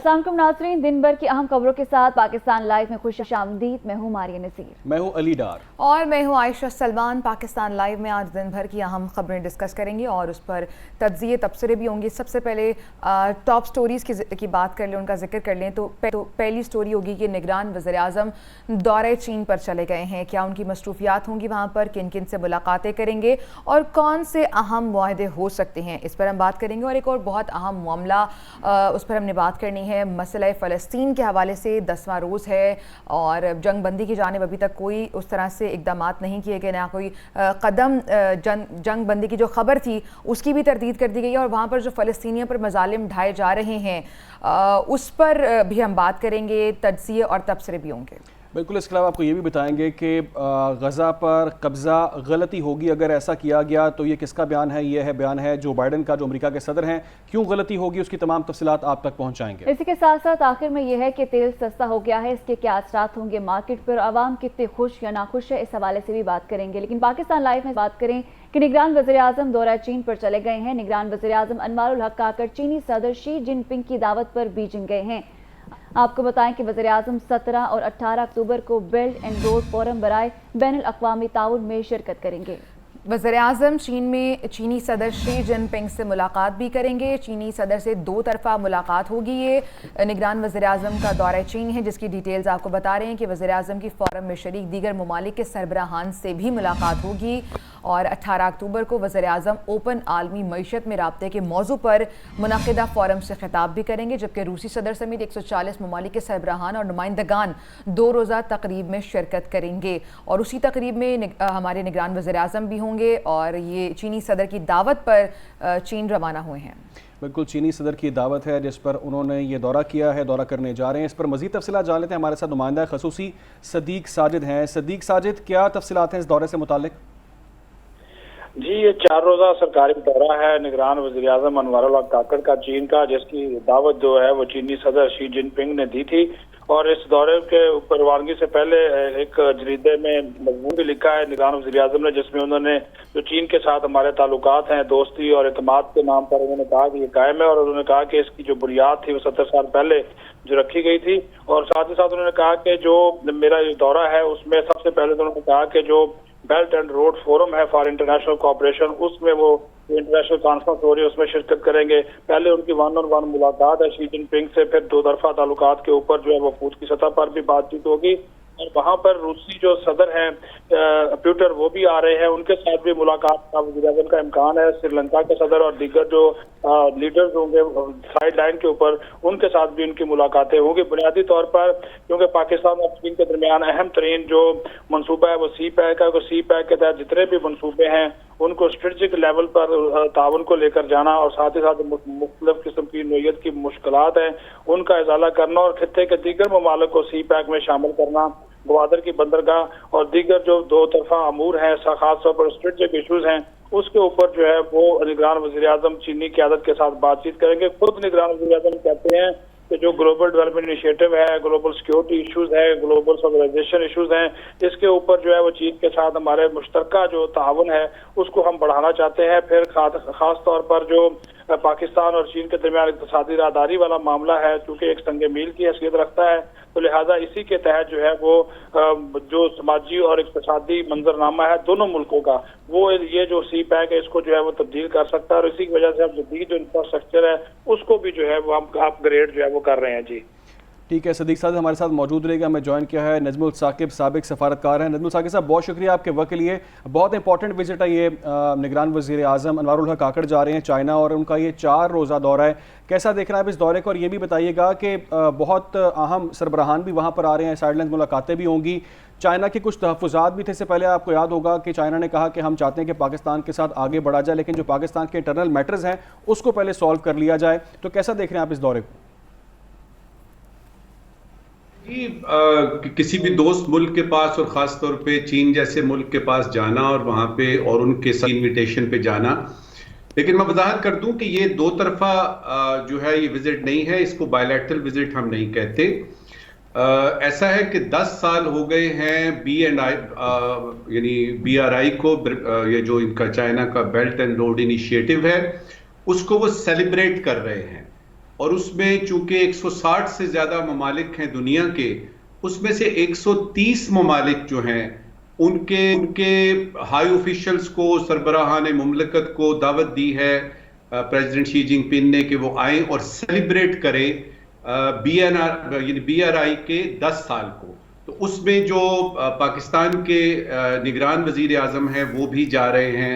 अस्सलाम वालेकुम नाज़रीन, दिन भर की अहम खबरों के साथ पाकिस्तान लाइव में खुश आमदीद। मैं हूँ मारिया नसीर। मैं हूँ अली डार और मैं हूँ आयशा सलमान। पाकिस्तान लाइव में आज दिन भर की अहम खबरें डिस्कस करेंगे और उस पर तज्ज़िये तबसरे भी होंगे। सबसे पहले टॉप स्टोरीज़ की बात कर लें, उनका जिक्र कर लें तो पहली स्टोरी होगी कि निगरान वज़ीर-ए-आज़म दौरे चीन पर चले गए हैं। क्या उनकी मसरूफियात होंगी वहाँ पर, किन किन से मुलाकातें करेंगे और कौन से अहम मुआहदे हो सकते हैं, इस पर हम बात करेंगे। और एक और बहुत अहम मामला उस पर हमने बात करनी है, मसला फ़लस्तीन के हवाले से 10वां रोज़ है और जंग बंदी की जानिब अभी तक कोई उस तरह से इक़दामात नहीं किए गए, ना कोई कदम जंग बंदी की जो खबर थी उसकी भी तरदीद कर दी गई है। और वहाँ पर जो फ़लस्तीनियों पर मज़ालिम ढाए जा रहे हैं उस पर भी हम बात करेंगे, तज्ज़िये और तबसरे भी होंगे। बिल्कुल। इसके अलावा आपको ये भी बताएंगे कि गज़ा पर कब्ज़ा गलती होगी, अगर ऐसा किया गया तो ये किसका बयान है? ये है बयान है जो बाइडन का, जो अमेरिका के सदर हैं। क्यों गलती होगी, उसकी तमाम तफसीलात आप तक पहुँचाएंगे। इसी के साथ साथ आखिर में यह है कि तेल सस्ता हो गया है, इसके क्या असरात होंगे मार्केट पर, आवाम कितने खुश या नाखुश है, इस हवाले से भी बात करेंगे। लेकिन पाकिस्तान लाइव में बात करें कि निगरान वज़ीर-ए-आज़म दौरा चीन पर चले गए हैं। निगरान वज़ीर-ए-आज़म अनवारुल हक काकड़ चीनी सदर शी जिनपिंग की दावत पर बीजिंग गए हैं। आपको बताएं कि वज़ीर-ए-आज़म 17 और 18 अक्टूबर को बेल्ट एंड रोड फोरम बराए बैनुल अक़वामी ताउन में शिरकत करेंगे। वज़ीर-ए-आज़म चीन में चीनी सदर शी जिनपिंग से मुलाकात भी करेंगे। चीनी सदर से 2 तरफ़ा मुलाकात होगी। ये निगरान वज़ीर-ए-आज़म का दौरा चीन है, जिसकी डिटेल्स आपको बता रहे हैं कि वज़ीर-ए-आज़म की फ़ोरम में शरीक दीगर ममालिक के सरबराहान से भी मुलाकात होगी। और 18 अक्टूबर को वज़ीर-ए-आज़म ओपन आलमी मईशत में राब्ते के मौजू पर मुनक़िदा फ़ोरम से खिताब भी करेंगे, जबकि रूसी सदर समेत 140 ममालिक के सरबराहान और नुमाइंदगान 2 रोज़ा तकरीब में शिरकत करेंगे। और उसी तकरीब में हमारे निगरान वज़ीर-ए-आज़म भी होंगे और ये चीनी सदर की दावत पर चीन रवाना हुए हैं। बिल्कुल, चीनी सदर की दावत है जिस पर उन्होंने ये दौरा किया है, दौरा करने जा रहे हैं। इस पर मज़ीद तफसीलात जान लेते हैं। हमारे साथ नुमाइंदा खसूसी सदीक साजिद हैं। सदीक साजिद, क्या तफसीलात हैं इस दौरे से मुतालिक? जी, ये 4 रोज़ा सरकारी दौरा है निगरान वज़ीर-ए-आज़म अनवारुल हक काकड़ का चीन का, जिसकी दावत जो है वो चीनी सदर शी जिनपिंग ने दी थी। और इस दौरे के परवानगी से पहले एक जरीदे में मज़मून भी लिखा है निगरान वज़ीर-ए-आज़म ने, जिसमें उन्होंने जो चीन के साथ हमारे ताल्लुकात हैं, दोस्ती और एतमाद के नाम पर उन्होंने कहा कि ये कायम है। और उन्होंने कहा कि इसकी जो बुनियाद थी वो 70 साल पहले जो रखी गई थी। और साथ ही साथ उन्होंने कहा कि जो मेरा ये दौरा है उसमें सबसे पहले तो उन्होंने कहा कि जो बेल्ट एंड रोड फोरम है फॉर इंटरनेशनल कोऑपरेशन, उसमें वो इंटरनेशनल कॉन्फ्रेंस हो रही है, उसमें शिरकत करेंगे। पहले उनकी 1-on-1 मुलाकात है शी जिनपिंग से, फिर 2 तरफा ताल्लुकात के ऊपर जो है वफूद की सतह पर भी बातचीत होगी। और वहाँ पर रूसी जो सदर हैं प्यूटर वो भी आ रहे हैं, उनके साथ भी मुलाकात का वज़ीर-ए-आज़म का इम्कान है। श्रीलंका के सदर और दीगर जो लीडर्स होंगे साइड लाइन के ऊपर, उनके साथ भी उनकी मुलाकातें होंगी। बुनियादी तौर पर क्योंकि पाकिस्तान और चीन के दरमियान अहम तरीन जो मनसूबा है वो सी पैक है। सी पैक के तहत जितने भी मनसूबे हैं उनको स्ट्रेटेजिक लेवल पर ताउन को लेकर जाना और साथ ही साथ मुख्तलिफ किस्म की नोयत की मुश्किलात हैं उनका इजाला करना और खित्ते के दीगर ममालिक को सी पैक में शामिल करना, ग्वादर की बंदरगाह और दीगर जो 2 तरफा अमूर हैं, खास तौर पर स्ट्रेटेजिक इशूज हैं, उसके ऊपर जो है वो निगरान वज़ीर-ए-आज़म चीनी क़यादत के साथ बातचीत करेंगे। खुद निगरान वज़ीर-ए-आज़म कहते हैं कि जो ग्लोबल डेवलपमेंट इनिशिएटिव है, ग्लोबल सिक्योरिटी इशूज है, ग्लोबल सिविलाइजेशन इशूज हैं, इसके ऊपर जो है वो चीन के साथ हमारे मुश्तरका जो ताउन है उसको हम बढ़ाना चाहते हैं। फिर खास तौर पर जो पाकिस्तान और चीन के दरमियान इक़्तिसादी राहदारी वाला मामला है, चूँकि एक संग मील की हैसियत रखता है, तो लिहाजा इसी के तहत जो है वो जो समाजी और इक़्तिसादी मंजरनामा है दोनों मुल्कों का, वो ये जो सी पैक है इसको जो है वो तब्दील कर सकता है। और इसी की वजह से हम जदीद जो इंफ्रास्ट्रक्चर है उसको भी जो है वो हम अपग्रेड जो है वो कर रहे हैं। जी ठीक है, सदीक साहब हमारे साथ मौजूद रहेगा। हमें ज्वाइन किया है नजमुल साकिब, साबिक सफारतकार हैं। नजमुल साकिब साहब, बहुत शुक्रिया आपके वक्त के लिए। बहुत इंपॉर्टेंट विजिट है ये। निगरान वज़ीर-ए-आज़म अनवारुल हक काकड़ जा रहे हैं चाइना और उनका ये 4 रोज़ा दौरा है। कैसा देख रहे हैं आप इस दौरे को? और ये भी बताइएगा कि बहुत अहम सरबराहान भी वहाँ पर आ रहे हैं, साइडलाइन मुलाकातें भी होंगी। चाइना के कुछ तहफ़्फ़ुज़ात भी थे। इससे पहले आपको याद होगा कि चाइना ने कहा कि हम चाहते हैं कि पाकिस्तान के साथ आगे बढ़ा जाए, लेकिन जो पाकिस्तान के इंटरनल मैटर्स हैं उसको पहले सॉल्व कर लिया जाए। तो कैसा देख रहे हैं आप इस दौरे को? किसी भी दोस्त मुल्क के पास और ख़ास तौर पे चीन जैसे मुल्क के पास जाना और वहाँ पे और उनके साथ इन्विटेशन पे जाना, लेकिन मैं वजाहत कर दूं कि ये 2 तरफा जो है ये विजिट नहीं है, इसको बायलैटरल विजिट हम नहीं कहते। ऐसा है कि 10 साल हो गए हैं BNI यानी BRI को, ये जो इनका चाइना का बेल्ट एंड रोड इनिशिएटिव है उसको वो सेलिब्रेट कर रहे हैं। और उसमें चूंकि 160 से ज्यादा ममालिक हैं दुनिया के, उसमें से 130 ममालिक जो हैं उनके हाई ऑफिशियल्स को, सरबराहान मुमलकत को दावत दी है प्रेसिडेंट शी जिनपिंग ने कि वो आए और सेलिब्रेट करें BRI के 10 साल को। तो उसमें जो पाकिस्तान के निगरान वजीर आजम हैं वो भी जा रहे हैं,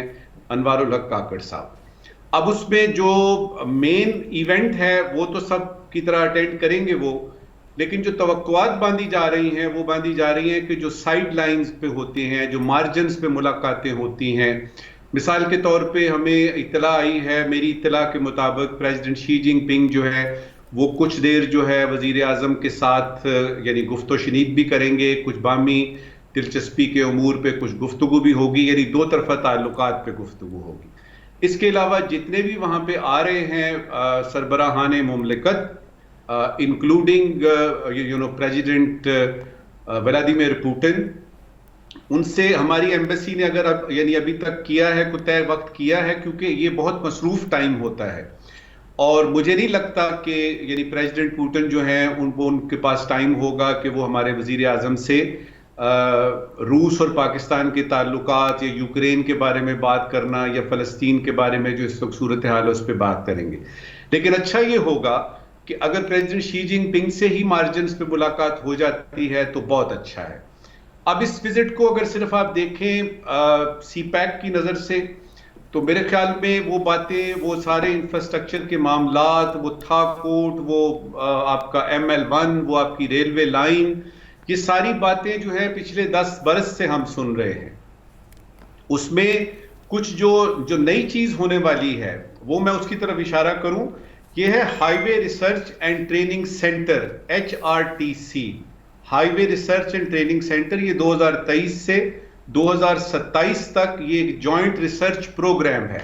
अनवारुल हक काकड़ साहब। अब उसमें जो मेन इवेंट है वो तो सब की तरह अटेंड करेंगे वो, लेकिन जो तवक्कुआत बांधी जा रही हैं वो बांधी जा रही हैं कि जो साइड लाइंस पे होते हैं, जो मार्जिन्स पे मुलाकातें होती हैं। मिसाल के तौर पे हमें इत्तला आई है, मेरी इत्तला के मुताबिक प्रेसिडेंट शी जिनपिंग जो है वो कुछ देर जो है वजीर आजम के साथ यानी गुफ्तो शनीद भी करेंगे, कुछ बामी दिलचस्पी के उमूर पे कुछ गुफ्तगू भी होगी, यानी दो तरफा ताल्लुकात पे गुफ्तगू होगी। इसके अलावा जितने भी वहां पे आ रहे हैं सरबराहान मुमलिकत इंक्लूडिंग प्रेसिडेंट व्लादिमीर पुतिन, उनसे हमारी एम्बेसी ने अगर यानी अभी तक किया है, कुछ तय वक्त किया है, क्योंकि ये बहुत मसरूफ टाइम होता है और मुझे नहीं लगता कि यानी प्रेसिडेंट पुतिन जो हैं उनके पास टाइम होगा कि वो हमारे वजीर आजम से रूस और पाकिस्तान के ताल्लुकात या यूक्रेन के बारे में बात करना या फ़लस्तीन के बारे में जो इस वक्त सूरत हाल है उस पर बात करेंगे। लेकिन अच्छा ये होगा कि अगर प्रेसिडेंट शी जिनपिंग से ही मार्जिन्स पे मुलाकात हो जाती है तो बहुत अच्छा है। अब इस विजिट को अगर सिर्फ आप देखें CPEC की नज़र से तो मेरे ख्याल में वो बातें, वो सारे इंफ्रास्ट्रक्चर के मामलात, वो था कोर्ट, वो आपका ML1, वो आपकी रेलवे लाइन, ये सारी बातें जो है पिछले 10 बरस से हम सुन रहे हैं। उसमें कुछ जो नई चीज होने वाली है वो मैं उसकी तरफ इशारा करूं, ये है highway research and training centre, HRTC, highway research and training centre. ये 2023 से 2027 तक ये एक जॉइंट रिसर्च प्रोग्राम है।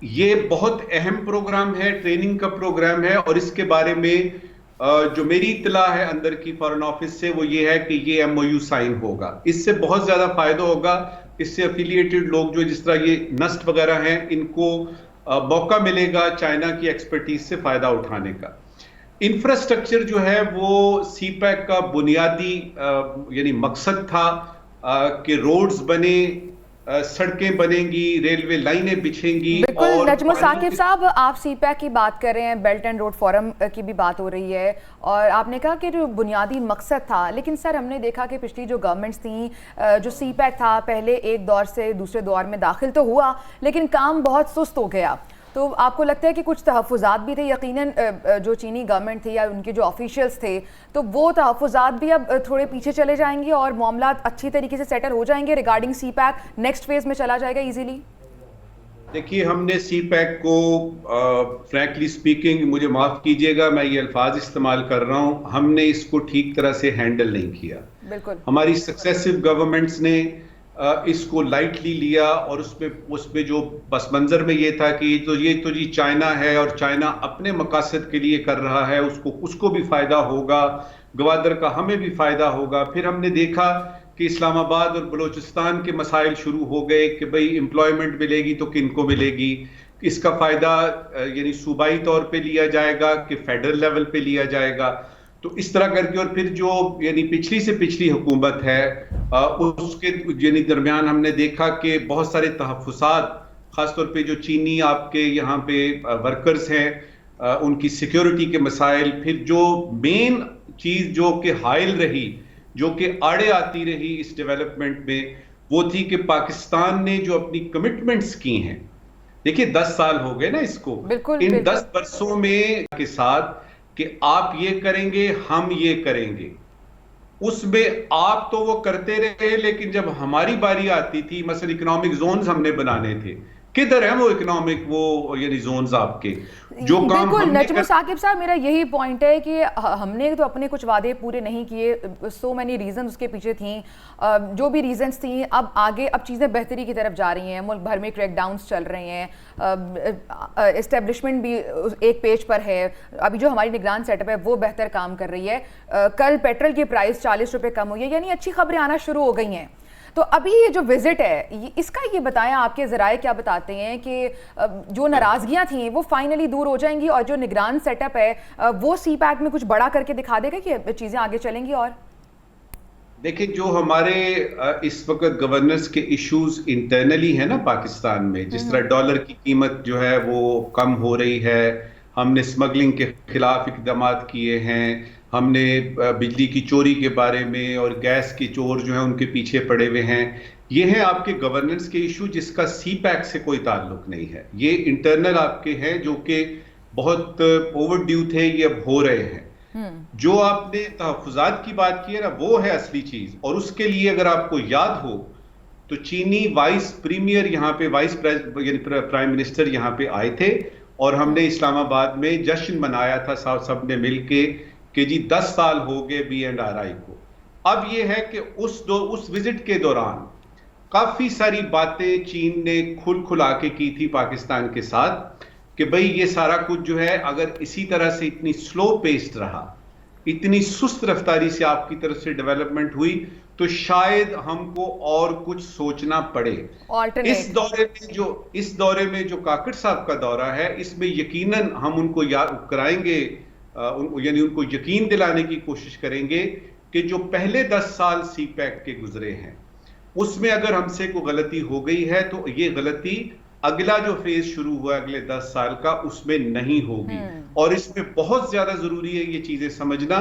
ये बहुत अहम प्रोग्राम है, ट्रेनिंग का प्रोग्राम है और इसके बारे में जो मेरी इत्तला है अंदर की फॉरेन ऑफिस से वो ये है कि ये MOU साइन होगा। इससे बहुत ज्यादा फायदा होगा, इससे एफिलिएटेड लोग जो जिस तरह ये नस्ट वगैरह हैं इनको मौका मिलेगा चाइना की एक्सपर्टीज से फायदा उठाने का। इंफ्रास्ट्रक्चर जो है वो CPEC का बुनियादी यानी मकसद था कि रोड्स बने, सड़कें बनेंगी, रेलवे लाइनें बिछेंगी। बिल्कुल नजमुल साकिब साहब, आप CPEC की बात कर रहे हैं, बेल्ट एंड रोड फोरम की भी बात हो रही है और आपने कहा कि जो बुनियादी मकसद था, लेकिन सर हमने देखा कि पिछली जो गवर्नमेंट्स थी, जो CPEC था पहले एक दौर से दूसरे दौर में दाखिल तो हुआ लेकिन काम बहुत सुस्त हो गया। तो आपको लगता है कि कुछ तहफ़्फ़ुज़ात भी थे, यकीनन जो चीनी गवर्नमेंट थी या उनके जो ऑफिशियल्स थे, तो वो तहफ़्फ़ुज़ात भी अब थोड़े पीछे चले जाएंगे और मामला अच्छी तरीके से सेटल हो जाएंगे रिगार्डिंग CPEC, नेक्स्ट फेज में चला जाएगा इजीली? देखिए, हमने CPEC को फ्रैंकली स्पीकिंग, मुझे माफ़ कीजिएगा मैं ये अल्फाज इस्तेमाल कर रहा हूँ, हमने इसको ठीक तरह से हैंडल नहीं किया। बिल्कुल हमारी सक्सेसिव गवर्नमेंट्स ने इसको लाइटली लिया और उसमें जो पस मंजर में ये था कि ये तो जी चाइना है और चाइना अपने मकासद के लिए कर रहा है, उसको भी फायदा होगा, गवादर का हमें भी फायदा होगा। फिर हमने देखा कि इस्लामाबाद और बलूचिस्तान के मसाइल शुरू हो गए कि भाई एम्प्लॉयमेंट मिलेगी तो किनको मिलेगी, इसका फायदा यानी सूबाई तौर पे लिया जाएगा कि फेडरल लेवल पे लिया जाएगा। तो इस तरह करके और फिर जो यानी पिछली से पिछली हुकूमत है उसके यानी दरमियान हमने देखा कि बहुत सारे तहफ़्फ़ुज़ात, खासतौर पे जो चीनी आपके यहाँ पे वर्कर्स हैं उनकी सिक्योरिटी के मसाइल, फिर जो मेन चीज़ जो कि हाइल रही, जो कि आड़े आती रही इस डेवलपमेंट में, वो थी कि पाकिस्तान ने जो अपनी कमिटमेंट्स की हैं, देखिए 10 साल हो गए ना इसको, इन 10 वर्षों में के साथ कि आप ये करेंगे हम ये करेंगे, उसमें आप तो वो करते रहे, लेकिन जब हमारी बारी आती थी, मसलन इकोनॉमिक जोन्स हमने बनाने थे, किधर है वो इकोनॉमिक वो यानी जोन्स आपके जो काम बिल्कुल नजमुल साकिब साहब, मेरा यही पॉइंट है कि हमने तो अपने कुछ वादे पूरे नहीं किए, सो मैनी रीजन उसके पीछे थी, जो भी रीजंस थी, अब आगे अब चीज़ें बेहतरी की तरफ जा रही हैं, मुल्क भर में क्रैकडाउन्स चल रहे हैं, इस्टेब्लिशमेंट भी एक पेज पर है, अभी जो हमारी निगरान सेटअप है वो बेहतर काम कर रही है, कल पेट्रोल की प्राइस 40 रुपये कम हुई है, यानी अच्छी खबरें आना शुरू हो गई हैं। तो अभी ये जो विजिट है इसका ये बताएं, आपके ज़राए क्या बताते हैं कि जो नाराज़गियाँ थी वो फाइनली दूर हो जाएंगी और जो निगरान सेटअप है वो CPAC में कुछ बड़ा करके दिखा देगा कि चीज़ें आगे चलेंगी? और देखिए, जो हमारे इस वक्त गवर्नेंस के इश्यूज इंटरनली है ना पाकिस्तान में, जिस तरह डॉलर की कीमत जो है वो कम हो रही है, हमने स्मगलिंग के खिलाफ इकदाम किए हैं, हमने बिजली की चोरी के बारे में और गैस की चोर जो है उनके पीछे पड़े हुए हैं, ये हैं आपके गवर्नेंस के इशू जिसका CPAC से कोई ताल्लुक नहीं है। ये इंटरनल आपके हैं जो कि बहुत ओवरड्यू थे, ये अब हो रहे हैं। जो आपने तहफ़्फ़ुज़ात की बात की है ना, वो है असली चीज। और उसके लिए अगर आपको याद हो तो चीनी वाइस प्रीमियर यहाँ पे प्राइम मिनिस्टर यहाँ पे आए थे और हमने इस्लामाबाद में जश्न मनाया था सब ने मिलके कि जी 10 साल हो गए BNRI को। अब ये है कि उस विजिट के दौरान काफी सारी बातें चीन ने खुला के की थी पाकिस्तान के साथ कि भाई ये सारा कुछ जो है अगर इसी तरह से इतनी स्लो पेस्ड रहा, इतनी सुस्त रफ्तारी से आपकी तरफ से डेवलपमेंट हुई तो शायद हमको और कुछ सोचना पड़े। इस दौरे में जो काकड़ साहब का दौरा है, इसमें यकीनन हम उनको याद कराएंगे, यानी उनको यकीन दिलाने की कोशिश करेंगे कि जो पहले 10 साल CPAC के गुजरे हैं उसमें अगर हमसे कोई गलती हो गई है तो ये गलती अगला जो फेज शुरू हुआ अगले 10 साल का उसमें नहीं होगी। और इसमें बहुत ज्यादा जरूरी है ये चीजें समझना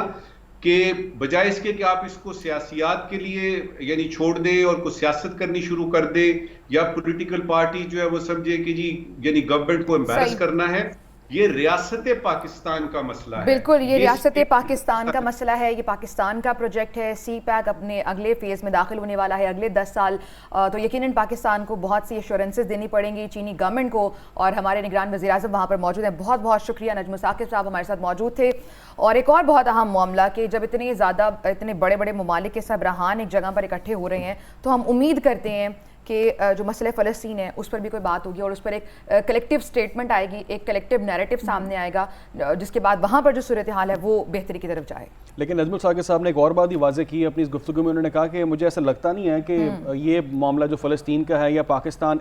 कि बजाय इसके कि आप इसको सियासियात के लिए यानी छोड़ दें और कुछ सियासत करनी शुरू कर दे, या पॉलिटिकल पार्टी जो है वो समझे कि जी यानी गवर्नमेंट को एम्बैरस करना है, ये रियासत पाकिस्तान का मसला है। बिल्कुल, ये रियासत पाकिस्तान का मसला है, ये पाकिस्तान का प्रोजेक्ट है। CPAC अपने अगले फेज में दाखिल होने वाला है अगले 10 साल, तो यकीनन पाकिस्तान को बहुत सी एश्योरेंसेस देनी पड़ेंगी चीनी गवर्नमेंट को। और हमारे निगरान वज़ीर आज़म वहाँ पर मौजूद हैं। बहुत बहुत शुक्रिया, नजमुल साकिब साहब हमारे साथ मौजूद थे। और एक और बहुत अहम मामला कि जब इतने बड़े बड़े ममालिक के सरबराहान एक जगह पर इकट्ठे हो रहे हैं तो हम उम्मीद करते हैं कि जो मसले फ़लस्तीन है उस पर भी कोई बात होगी और उस पर एक कलेक्टिव स्टेटमेंट आएगी, एक कलेक्टिव नैरेटिव सामने आएगा, जिसके बाद वहाँ पर जो सूरत हाल है वो बेहतरी की तरफ जाए। लेकिन नजमुल साकिब साहब ने एक और बात ही वाज़ेह की अपनी इस गुफ्तगू में। उन्होंने कहा कि मुझे ऐसा लगता नहीं है कि ये मामला जो फ़लस्तीन का है या पाकिस्तान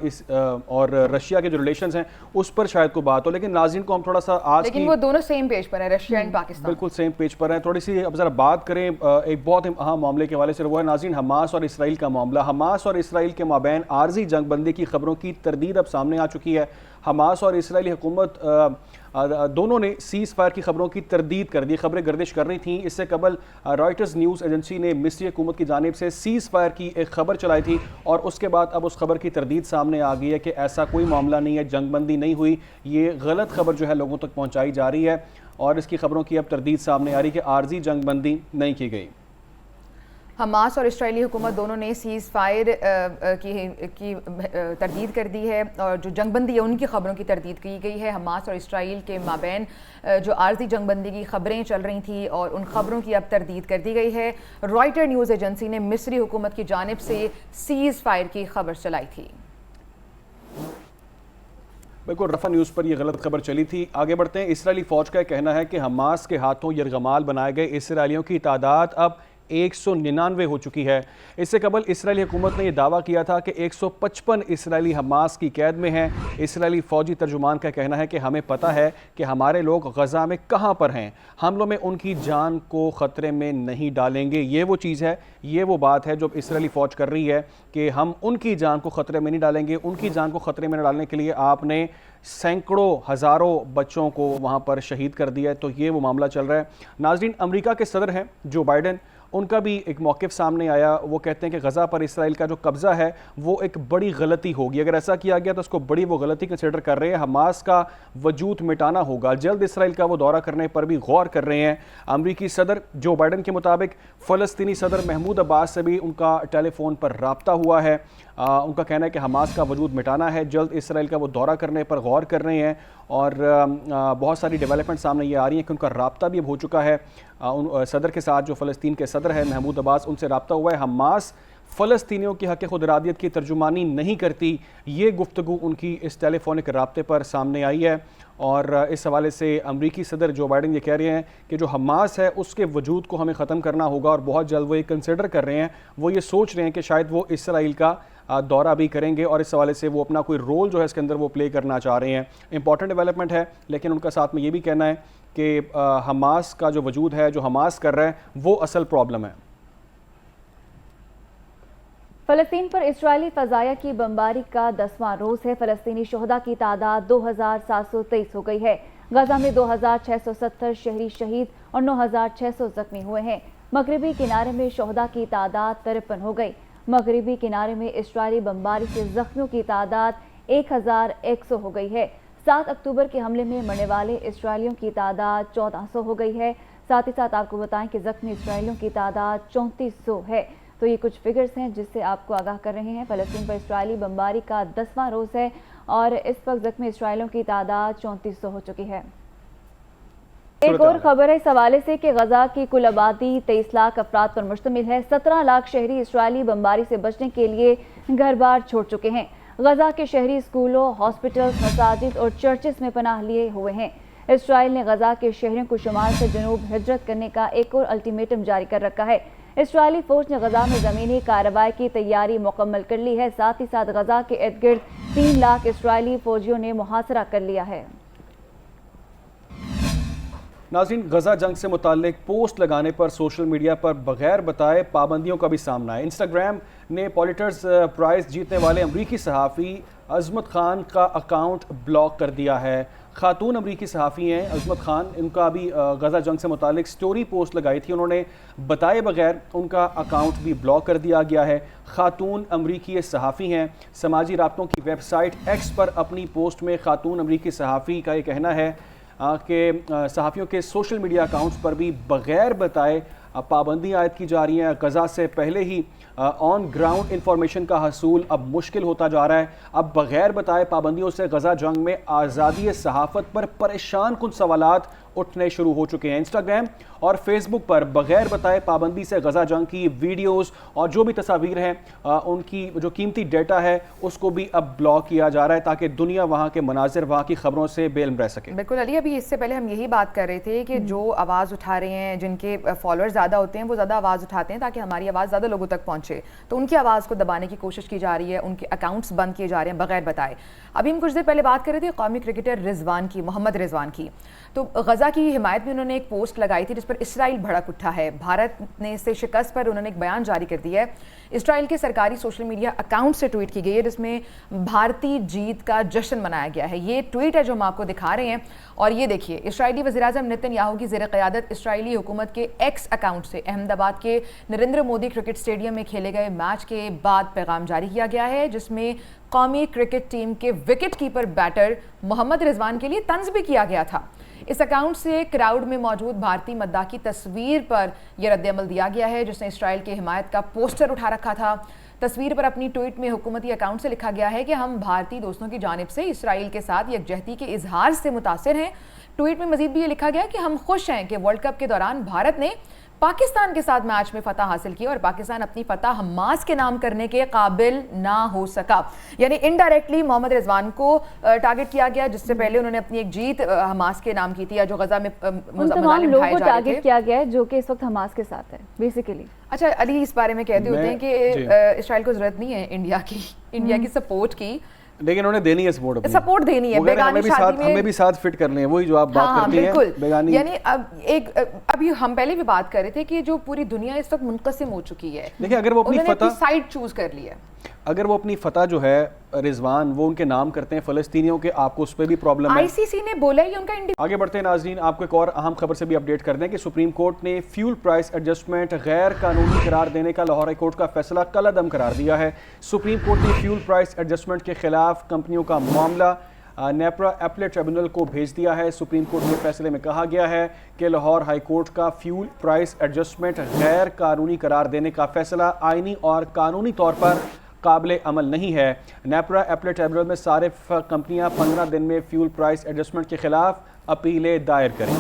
और रशिया के जो रिलेशंस हैं उस पर शायद कोई बात हो, लेकिन नाज़रीन को हम थोड़ा सा आज लेकिन वो दोनों सेम पेज पर है, रशिया एंड पाकिस्तान बिल्कुल सेम पेज पर है। थोड़ी सी अब ज़रा बात करें एक बहुत अहम मामले के हवाले से, वो है नाज़रीन हमास और इसराइल का मामला। हमास और इसराइल के माबैन आर्जी जंग बंदी की खबरों की तरदीद अब सामने आ चुकी है। हमास और इसराइली हुकूमत दोनों ने सीज़ फायर की खबरों की तरदीद कर दी। खबरें गर्दिश कर रही थीं। इससे कबल रॉयटर्स न्यूज़ एजेंसी ने मिस्री हुकूमत की जानिब से सीज़ फायर की एक खबर चलाई थी और उसके बाद अब उस खबर की तरदीद सामने आ गई है कि ऐसा कोई मामला नहीं है, जंगबंदी नहीं हुई। ये गलत खबर जो है लोगों तक पहुँचाई जा रही है और इसकी खबरों की अब तरदीद सामने आ रही है कि आर्जी जंगबंदी नहीं की गई। हमास और इस्राइली हुकूमत दोनों ने सीज़ फायर की तरदीद कर दी है और जो जंगबंदी है उनकी ख़बरों की तरदीद की गई है। हमास और इस्राइल के माबैन जो आर्जी जंगबंदी की ख़बरें चल रही थी और उन ख़बरों की अब तरदीद कर दी गई है। रॉयटर न्यूज़ एजेंसी ने मिस्री हुकूमत की जानिब से सीज़ फायर की खबर चलाई थी। बिल्कुल, रफ़ा न्यूज़ पर यह गलत खबर चली थी। आगे बढ़ते हैं। इसराइली फ़ौज का कहना है कि हमास के हाथों यरगमाल बनाए गए इसराइलियों की तादाद अब 199 हो चुकी है। इससे कबल इसराइली हुकूमत ने यह दावा किया था कि 155 इसराइली हमास की कैद में हैं। इसराइली फ़ौजी तर्जुमान का कहना है कि हमें पता है कि हमारे लोग गज़ा में कहाँ पर हैं, हमलों में उनकी जान को ख़तरे में नहीं डालेंगे। ये वो चीज़ है, ये वो बात है जो इसराइली फ़ौज कर रही है कि हम उनकी जान को ख़तरे में नहीं डालेंगे। उनकी जान को ख़तरे में न डालने के लिए आपने सैकड़ों हज़ारों बच्चों को वहाँ पर शहीद कर दिया है। तो ये वो मामला चल रहा है। नाज़रीन, अमेरिका के सदर हैं जो बाइडन, उनका भी एक मौक़िफ़ सामने आया। वो कहते हैं कि गज़ा पर इसराइल का जो कब्ज़ा है वो एक बड़ी गलती होगी। अगर ऐसा किया गया तो उसको बड़ी वो गलती कंसिडर कर रहे हैं। हमास का वजूद मिटाना होगा। जल्द इसराइल का वो दौरा करने पर भी गौर कर रहे हैं। अमरीकी सदर जो बाइडन के मुताबिक फ़लस्तीनी सदर महमूद अब्बास से भी उनका टेलीफोन पर रब्ता हुआ है। उनका कहना है कि हमास का वजूद मिटाना है। जल्द इसराइल का वो दौरा करने पर गौर कर रहे हैं और बहुत सारी डेवलपमेंट सामने ये आ रही हैं कि उनका रब्ता भी अब हो चुका है सदर के साथ। जो फ़लस्तीन के सदर हैं महमूद अब्बास, उनसे रब्ता हुआ है। हमास फ़लस्तीनियों की हक़ खुद इरादियत की तर्जुमानी नहीं करती। ये गुफ्तगू उनकी इस टेलीफोनिक राब्ते पर सामने आई है और इस हवाले से अमरीकी सदर जो बाइडन ये कह रहे हैं कि जो हमास है उसके वजूद को हमें ख़त्म करना होगा और बहुत जल्द वो ये कंसिडर कर रहे हैं, वो ये सोच रहे हैं कि शायद वो इसराइल का दौरा भी करेंगे और इस हवाले से वो अपना कोई रोल जो है इसके अंदर वो प्ले करना चाह रहे हैं। इंपॉर्टेंट डेवलपमेंट है, लेकिन उनका साथ में ये भी कहना है कि हमास का जो वजूद है, जो हमास कर रहा है, वो असल प्रॉब्लम है। फ़लस्तीन पर इजरायली फ़ज़ाया की बमबारी का 10वां रोज़ है। फ़लस्तीनी शहदा की तादाद 2723 हो गई है। गजा में 2670 शहरी शहीद और 9600 जख्मी हुए हैं। मगरबी किनारे में शहदा की तादाद 53 हो गई। मगरबी किनारे में इजरायली बमबारी से जख्मियों की तादाद 1100 हो गई है। 7 अक्टूबर के हमले में मरने वाले इजरायलियों की तादाद 1400 हो गई है। साथ ही साथ आपको बताएं कि जख्मी इजरायलियों की तादाद 3400 है। तो ये कुछ फिगर्स हैं जिससे आपको आगाह कर रहे हैं। फ़लस्तीन पर इजरायली बमबारी का 10वां रोज़ है और इस वक्त जख्मी इजरायलियों की तादाद 3400 हो चुकी है। एक और खबर है इस हवाले से कि गजा की कुल आबादी 23 लाख अफराद पर मुश्तमिल है। 17 लाख शहरी इजरायली बमबारी से बचने के लिए घर बार छोड़ चुके हैं। गजा के शहरी स्कूलों, हॉस्पिटल्स, मसाजिद और चर्चेस में पनाह लिए हुए हैं। इजराइल ने गजा के शहरियों को शुमाल से जनूब हिजरत करने का एक और अल्टीमेटम जारी कर रखा है। इजरायली फौज ने गजा में ज़मीनी कार्रवाई की तैयारी मुकम्मल कर ली है। साथ ही साथ गजा के इर्द गिर्द 3 लाख इजरायली फौजियों ने मुहासरा कर लिया है। नाज़रीन, गजा जंग से मुताल्लिक पोस्ट लगाने पर सोशल मीडिया पर बगैर बताए पाबंदियों का भी सामना है। इंस्टाग्राम ने पॉलिटर्स प्राइज़ जीतने वाले अमरीकी सहाफ़ी अज़मत खान का अकाउंट ब्लॉक कर दिया है। खातून अमरीकी सहाफ़ी हैं अज़मत खान, इनका भी गजा जंग से मुताल्लिक स्टोरी पोस्ट लगाई थी, उन्होंने बताए बगैर उनका अकाउंट भी ब्लॉक कर दिया गया है। खातून अमरीकी सहाफ़ी हैं। समाजी राब्तों की वेबसाइट एक्स पर अपनी पोस्ट में खातून अमरीकी सहाफ़ी का ये कहना है कि सहाफ़ियों के सोशल मीडिया अकाउंट्स पर भी बग़ैर बताए पाबंदी आयद की जा रही हैं। गजा से पहले ही ऑन ग्राउंड इंफॉर्मेशन का हसूल अब मुश्किल होता जा रहा है। अब बग़ैर बताए पाबंदियों से गजा जंग में आज़ादी सहाफ़त पर परेशान कुन सवालात उठने शुरू हो चुके हैं। इंस्टाग्राम और फेसबुक पर बग़ैर बताए पाबंदी से गजा जंग की वीडियोस और जो भी तस्वीर हैं उनकी जो कीमती डेटा है उसको भी अब ब्लॉक किया जा रहा है ताकि दुनिया वहाँ के मनाजिर, वहाँ की खबरों से बेइल्म रह सके। बिल्कुल अली, अभी इससे पहले हम यही बात कर रहे थे कि जो आवाज़ उठा रहे हैं, जिनके फॉलोअर्स ज़्यादा होते हैं, वो ज़्यादा आवाज़ उठाते हैं ताकि हमारी आवाज़ ज़्यादा लोगों तक पहुँचे, तो उनकी आवाज़ को दबाने की कोशिश की जा रही है, उनके अकाउंट्स बंद किए जा रहे हैं बगैर बताए। अभी हम कुछ देर पहले बात कर रहे थे कौमी क्रिकेटर रिजवान की, मोहम्मद रिजवान की, तो गजा की हिमायत में उन्होंने एक पोस्ट लगाई थी जिस पर इसराइल भड़क उठा है। भारत ने इससे शिकस्त पर उन्होंने एक बयान जारी कर दिया है। इसराइल के सरकारी सोशल मीडिया अकाउंट से ट्वीट की गई है जिसमें भारतीय जीत का जश्न मनाया गया है। ये ट्वीट है जो हम आपको दिखा रहे हैं और ये देखिए, इसराइली वज़ीर-ए-आज़म नेतन्याहू की ज़ेर क़यादत इसराइली हुकूमत के एक्स अकाउंट से अहमदाबाद के नरेंद्र मोदी क्रिकेट स्टेडियम में खेले गए मैच के बाद पैगाम जारी किया गया है जिसमें कौमी क्रिकेट टीम के wicket keeper batter Mohammad Rizwan के लिए तंज भी किया गया था। इस अकाउंट से क्राउड में मौजूद भारतीय मद्दाह की तस्वीर पर यह रद्द-ए-अमल दिया गया है जिसने इसराइल की हिमायत का पोस्टर उठा रखा था। तस्वीर पर अपनी ट्वीट में हुकूमती अकाउंट से लिखा गया है कि हम भारतीय दोस्तों की जानिब से इसराइल के साथ यकजहती के इजहार से मुतासिर हैं। ट्वीट में मजीद भी ये लिखा गया कि हम खुश हैं कि वर्ल्ड कप के दौरान भारत ने पाकिस्तान के साथ मैच में फतह हासिल की और पाकिस्तान अपनी फतह हमास के नाम करने के काबिल ना हो सका। यानी इनडायरेक्टली मोहम्मद रिजवान को टारगेट किया गया, जिससे पहले उन्होंने अपनी एक जीत हमास के नाम की थी या जो गजा में तमाम लोगों को टारगेट किया गया है जो कि इस वक्त हमास के साथ है बेसिकली। अच्छा अली, इस बारे में कहते होते हैं कि इसराइल को जरूरत नहीं है इंडिया की सपोर्ट की, लेकिन उन्हें देनी है सपोर्ट देनी है। हमें भी साथ फिट करने हैं, वही जो आप बात करती हैं बेगानी। यानी अभी हम पहले भी बात कर रहे थे कि जो पूरी दुनिया इस वक्त मुनक़सिम हो चुकी है, देखिए अगर वो अपनी फतह साइड चूज कर ली है, अगर वो अपनी फतह जो है रिजवान वो उनके नाम करते हैं फ़लस्तीनियों के, आपको उस पर भी प्रॉब्लम है। आईसीसी ने बोला ही उनका आगे बढ़ते हैं नाज़रीन, आपको एक और अहम खबर से भी अपडेट कर दें कि सुप्रीम कोर्ट ने फ्यूल प्राइस एडजस्टमेंट गैर कानूनी करार देने का लाहौर हाई कोर्ट का फैसला कलअदम करार दिया है। सुप्रीम कोर्ट ने फ्यूल प्राइस एडजस्टमेंट के खिलाफ कंपनियों का मामला नेपरा अपीलेट ट्रिब्यूनल को भेज दिया है। सुप्रीम कोर्ट के फैसले में कहा गया है कि लाहौर हाई कोर्ट का फ्यूल प्राइस एडजस्टमेंट गैर कानूनी करार देने का फैसला आइनी और कानूनी तौर पर काबिल अमल नहीं है। नेपरा अपीलेट ट्रिब्यूनल में सारिफ कंपनियां 15 दिन में फ्यूल प्राइस एडजस्टमेंट के खिलाफ अपीलें दायर करें।